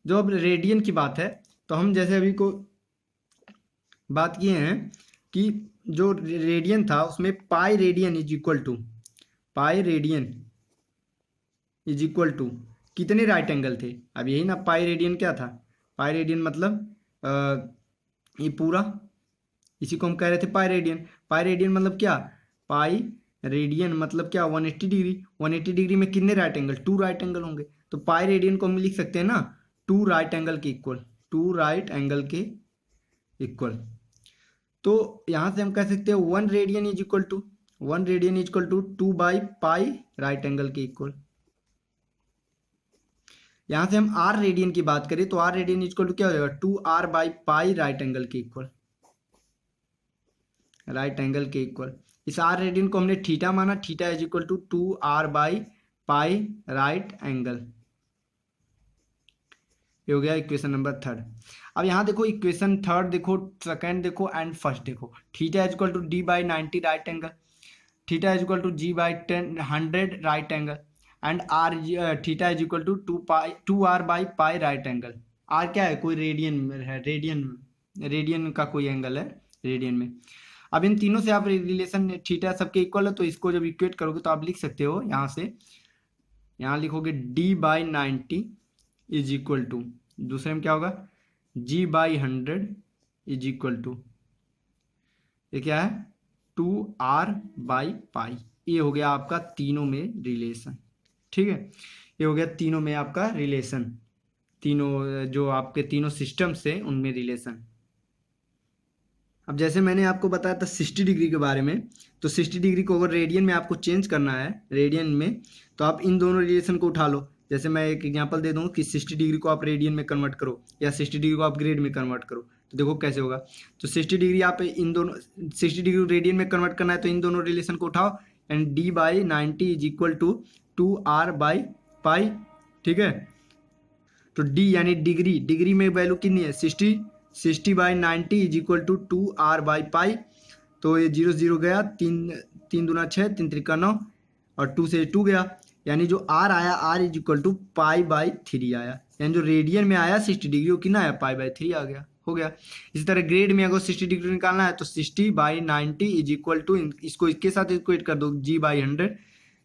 जो अब रेडियन की बात है, तो हम जैसे अभी को बात किए हैं कि जो रेडियन था उसमें pi radian is equal to कितने राइट एंगल थे। अब यही ना, पाई रेडियन क्या था, पाई रेडियन मतलब ये पूरा, इसी को हम कह रहे थे पाई रेडियन मतलब क्या, पाई रेडियन मतलब क्या, 180 डिग्री में कितने राइट एंगल, 2 राइट एंगल होंगे। तो पाई रेडियन को हम लिख सकते हैं ना 2 राइट एंगल के इक्वल। तो यहाँ से हम कह सकते हैं 1 रेडियन इज इक्वल टू 2/पाई राइट एंगल के इक्वल। यहाँ से हम आर रेडियन की बात करें तो R radian is equal to क्या हो जाएगा, 2R/पाई राइट एंगल के इक्वल। इस आर रेडियन को हमने थीटा माना, थीटा इज इक्वल टू 2R/पाई राइट एंगल। ये हो गया इक्वेशन नंबर 3। अब यहाँ देखो इक्वेशन 3 देखो, सेकंड देखो एंड फर्स्ट देखो। Theta is equal to D/90 right angle, theta is equal to G/100 right angle, and R theta is equal to 2R/पाई राइट एंगल। आर क्या है, कोई रेडियन है, रेडियन का कोई एंगल है रेडियन में। अब इन तीनों से आप रिलेशन थीटा सबके इक्वल है, तो इसको जब इक्वेट करोगे तो आप लिख सकते हो यहाँ से, यहाँ लिखोगे D/90 इज इक्वल टू, दूसरे में क्या होगा, G/100 इज इक्वल टू, ये क्या है, 2R/पाई। ये हो गया आपका तीनों में रिलेशन, ठीक है। ये हो गया तीनों में आपका रिलेशन, तीनों जो आपके तीनों सिस्टम से उनमें रिलेशन। अब जैसे मैंने आपको बताया था 60 डिग्री के बारे में, तो 60 डिग्री को अगर रेडियन में आपको चेंज करना है रेडियन में, तो आप इन दोनों रिलेशन को उठा लो। जैसे मैं एक एग्जांपल दे दूँ कि 60 डिग्री को आप रेडियन में कन्वर्ट करो या 60 डिग्री को आप ग्रेड में कन्वर्ट करो, तो देखो कैसे होगा। तो 60 डिग्री आप इन दोनों 60 डिग्री रेडियन में कन्वर्ट करना है, तो इन दोनों रिलेशन को उठाओ and d/90 is equal to 2r/पाई। ठीक है, तो d यानी डिग्री, डिग्री में वैल्यू कितनी है 60/90 इज इक्वल टू 2r/पाई। तो ये 0 0 गया, 3 दूना 6, 3 त्रिका 9 और 2 से 2 गया, यानी जो r आया r इज इक्वल टू π/3 आया, यानी जो रेडियन में आया 60 डिग्री वो कितना आया π/3 आ गया, हो गया। इसी तरह ग्रेड में अगर 60 डिग्री निकालना है तो 60/90 इज इक्वल टू, इसको इसके साथ इक्वेट कर दो g/100,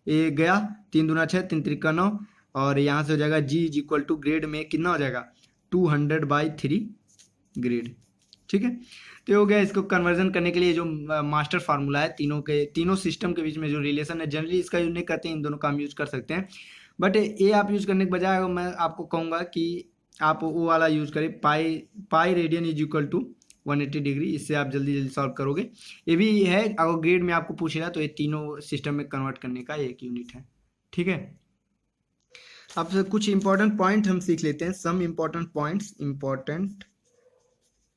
ये गया 3 दूना 6, 3 त्रिका 9 और यहाँ से हो जाएगा g is equal to grade में कितना हो जाएगा 200/3 ग्रेड। ठीक है, तो हो गया। इसको कन्वर्जन करने के लिए जो मास्टर फार्मूला है तीनों सिस्टम के बीच में जो रिलेशन है, जनरली इसका यूज नहीं करते हैं, इन दोनों का हम यूज कर सकते हैं, बट ये आप यूज करने के बजाय मैं आपको कहूँगा कि आप वो वाला यूज करें, pi radian is equal to 180 degree. इससे आप जल्दी जल्दी सॉल्व करोगे। ये भी है, अगर ग्रेड में आपको पूछेगा तो ये तीनों सिस्टम में कन्वर्ट करने का एक यूनिट है। ठीक है, अब कुछ इंपॉर्टेंट पॉइंट हम सीख लेते हैं, सम इंपॉर्टेंट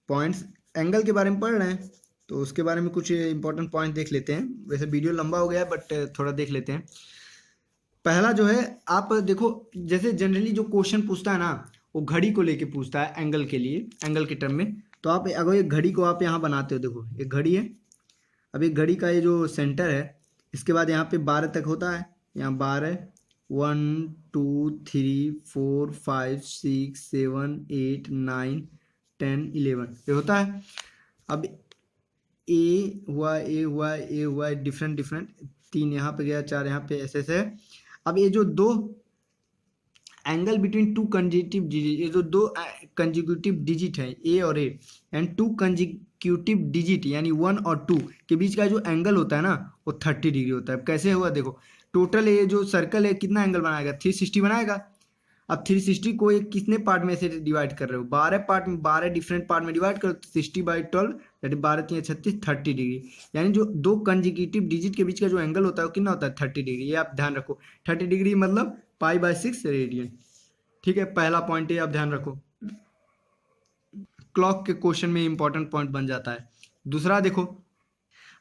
पॉइंट्स एंगल के बारे में पढ़ रहे हैं तो उसके बारे में कुछ इंपॉर्टेंट पॉइंट देख लेते हैं। वैसे वीडियो लंबा हो गया है बट थोड़ा देख लेते हैं। पहला जो है, आप देखो जैसे जनरली जो क्वेश्चन पूछता है ना वो घड़ी को लेके पूछता है एंगल के लिए, एंगल के टर्म में। तो आप अगर ये घड़ी को आप यहाँ बनाते हो, देखो एक घड़ी है, अब एक घड़ी का ये जो सेंटर है, इसके बाद यहाँ पे 12 तक होता है, यहाँ 12 1 2 3 4 5 6 7 8 9 10 11 ये होता है। अब ए हुआ डिफरेंट 3 यहाँ पे गया, 4 यहाँ पे, ऐसे ऐसे। अब ये जो दो angle between two consecutive digit, ये जो दो कंजिक्यूटिव डिजिट है ए और A and to consecutive digit यानी 1 और 2 के बीच का जो एंगल होता है ना वो 30 डिग्री होता है। कैसे हुआ देखो, टोटल ये जो सर्कल है कितना एंगल बनाएगा 360 बनाएगा। अब 360 को एक कितने पार्ट में से डिवाइड कर रहे हो, 12 पार्ट में, 12 डिफरेंट पार्ट में डिवाइड करो तो 60/12 दैट 12 3 36 30 डिग्री, यानी जो दो कंजिक्यूटिव डिजिट के बीच का जो एंगल होता है वो कितना होता है 30 डिग्री। ये आप ध्यान रखो, 30 डिग्री मतलब π/6 रेडियन। ठीक है, पहला पॉइंट ये आप ध्यान रखो, क्लॉक के क्वेश्चन में इंपॉर्टेंट पॉइंट बन जाता है। दूसरा देखो,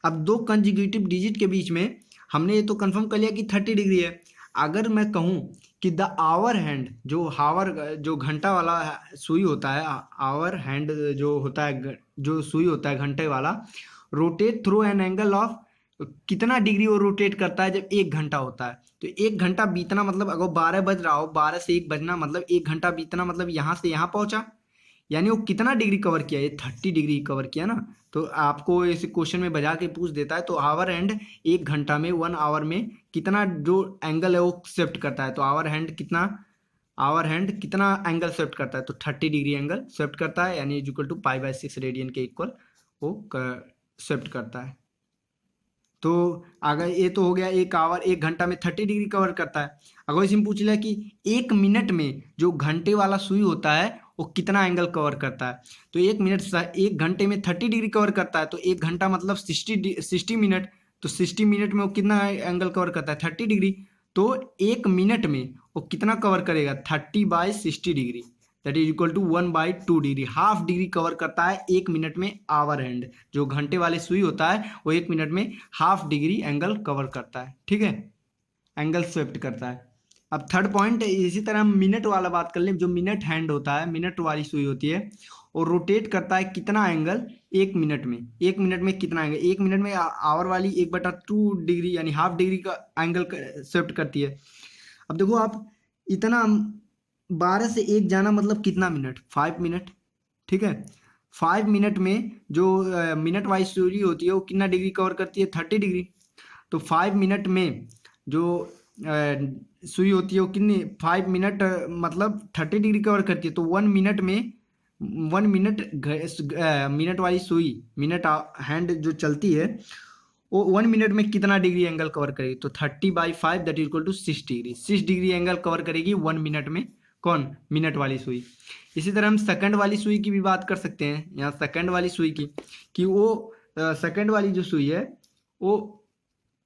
अब दो कंजिक्यूटिव डिजिट के बीच में हमने ये तो कंफर्म कर लिया कि 30 डिग्री है। अगर मैं कहूँ कि द आवर हैंड, जो घंटा वाला सुई होता है, आवर हैंड जो होता है, जो सुई होता है घंटे वाला, rotate through an angle of, कितना डिग्री वो रोटेट करता है जब 1 घंटा होता है। तो 1 घंटा बीतना मतलब अगर 12 बज रहा हो, 12 से 1 बजना मतलब 1 घंटा बीतना मतलब यहाँ से यहाँ पहुंचा, यानी वो कितना डिग्री कवर किया, ये 30 डिग्री कवर किया ना। तो आपको इस क्वेश्चन में बजा के पूछ देता है, तो आवर हैंड 1 घंटा में 1 आवर में कितना जो एंगल है वो शिफ्ट करता है, तो आवर हैंड कितना एंगल शिफ्ट करता है, तो 30 डिग्री एंगल शिफ्ट करता है, यानी इक्वल टू π/6 रेडियन के इक्वल वो शिफ्ट करता है। तो अगर ये तो हो गया 1 घंटा में 30 डिग्री कवर करता है। अगर इसमें पूछ लिया कि 1 मिनट में जो घंटे वाला सुई होता है वो कितना एंगल कवर करता है, तो 1 घंटे में 30 डिग्री कवर करता है, तो 1 घंटा मतलब 60 मिनट, तो 60 मिनट में वो कितना एंगल कवर करता है 30 डिग्री। तो 1 मिनट में वो कितना कवर करेगा 30/60 degree, that is equal to 1/2 degree, half degree cover करता है 1 मिनट में। आवर हैंड जो घंटे वाले सुई होता है वो 1 मिनट में हाफ डिग्री एंगल कवर करता है। ठीक है, एंगल स्वेप्ट करता है। अब थर्ड पॉइंट, इसी तरह हम मिनट वाला बात कर लें। जो मिनट हैंड होता है, मिनट वाली सुई होती है, और रोटेट करता है कितना एंगल 1 मिनट में, 1 मिनट में कितना एंगल, 1 मिनट में आवर वाली 1/2 डिग्री यानी हाफ डिग्री का एंगल स्वेप्ट करती है। अब देखो आप इतना 12 से 1 जाना मतलब कितना मिनट, 5 मिनट। ठीक है, 5 मिनट में जो मिनट वाइज सुई होती है वो कितना डिग्री कवर करती है 30 डिग्री। तो 5 मिनट में जो सुई होती है वो कितनी, 5 मिनट मतलब 30 डिग्री कवर करती है। तो 1 मिनट में, 1 मिनट मिनट वाली सुई, मिनट हैंड जो चलती है वो 1 मिनट में कितना डिग्री एंगल कवर करेगी, तो 30/5 that is equal to 6 degree, 6 degree angle cover करेगी 1 मिनट में कौन, मिनट वाली सुई। इसी तरह हम सेकंड वाली सुई की भी बात कर सकते हैं। यहाँ सेकंड वाली सुई की कि वो सेकंड वाली जो सुई है वो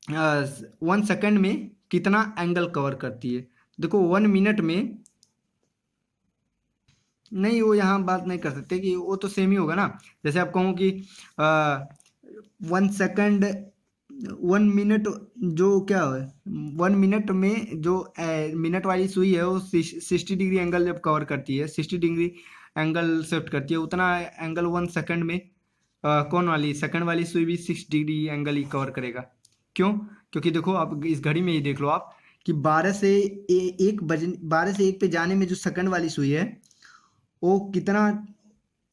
1 सेकंड में कितना एंगल कवर करती है। देखो 1 मिनट में नहीं, वो यहाँ बात नहीं कर सकते कि वो तो सेम ही होगा ना। जैसे आप कहूँ कि 1 सेकंड 1 मिनट जो क्या है 1 मिनट में जो मिनट वाली सुई है वो 60 डिग्री एंगल जब कवर करती है, 60 डिग्री एंगल शिफ्ट करती है, उतना एंगल 1 सेकंड में कौन वाली, सेकंड वाली सुई भी 6 डिग्री एंगल ही कवर करेगा। क्यों? क्योंकि देखो आप इस घड़ी में ही देख लो आप कि 12 से 1 पे जाने में जो सेकंड वाली सुई है वो कितना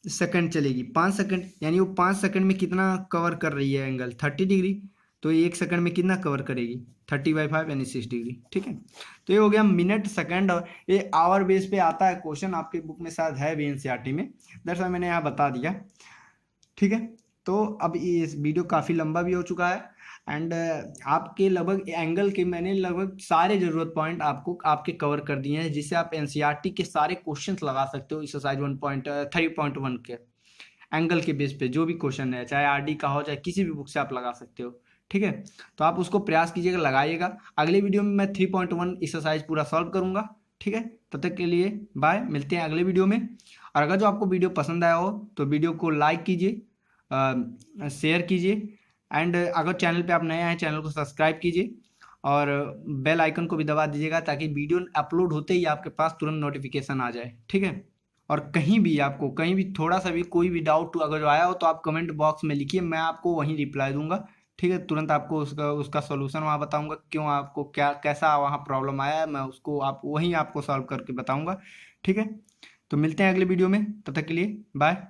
सेकंड चलेगी, 5 सेकंड, यानी वो 5 सेकंड में कितना कवर कर रही है एंगल, 30 डिग्री। तो ये 1 सेकंड में कितना कवर करेगी, 30/5 यानी 6 डिग्री। ठीक है, तो ये हो गया मिनट, सेकंड। और ये आवर बेस पे आता है क्वेश्चन, आपके बुक में शायद है भी एनसीईआरटी में, दरअसल मैंने यहाँ बता दिया। ठीक है, तो अब इस वीडियो काफ़ी लंबा भी हो चुका है एंड आपके लगभग एंगल के मैंने लगभग सारे ज़रूरत पॉइंट आपको आपके कवर कर दिए हैं, जिससे आप एनसीईआरटी के सारे क्वेश्चंस लगा सकते हो एक्सरसाइज 3.1 के एंगल के बेस पे। जो भी क्वेश्चन है, चाहे आरडी का हो चाहे किसी भी बुक से आप लगा सकते हो। ठीक है, तो आप उसको प्रयास कीजिएगा, लगाइएगा। अगले वीडियो में मैं 3.1 एक्सरसाइज पूरा सॉल्व करूंगा। ठीक है, तब तक के लिए बाय, मिलते हैं अगले वीडियो में। और अगर जो आपको वीडियो पसंद आया हो तो वीडियो को लाइक कीजिए, शेयर कीजिए एंड अगर चैनल पे आप नए आए चैनल को सब्सक्राइब कीजिए और बेल आइकन को भी दबा दीजिएगा ताकि वीडियो अपलोड होते ही आपके पास तुरंत नोटिफिकेशन आ जाए। ठीक है, और कहीं भी आपको कहीं भी थोड़ा सा भी कोई भी डाउट अगर आया हो तो आप कमेंट बॉक्स में लिखिए, मैं आपको वहीं रिप्लाई दूंगा। ठीक है, तुरंत आपको उसका सोल्यूशन वहाँ बताऊंगा, क्यों आपको क्या कैसा वहाँ प्रॉब्लम आया है, मैं उसको आप वहीं आपको सॉल्व करके बताऊंगा। ठीक है, तो मिलते हैं अगले वीडियो में, तब तक के लिए बाय।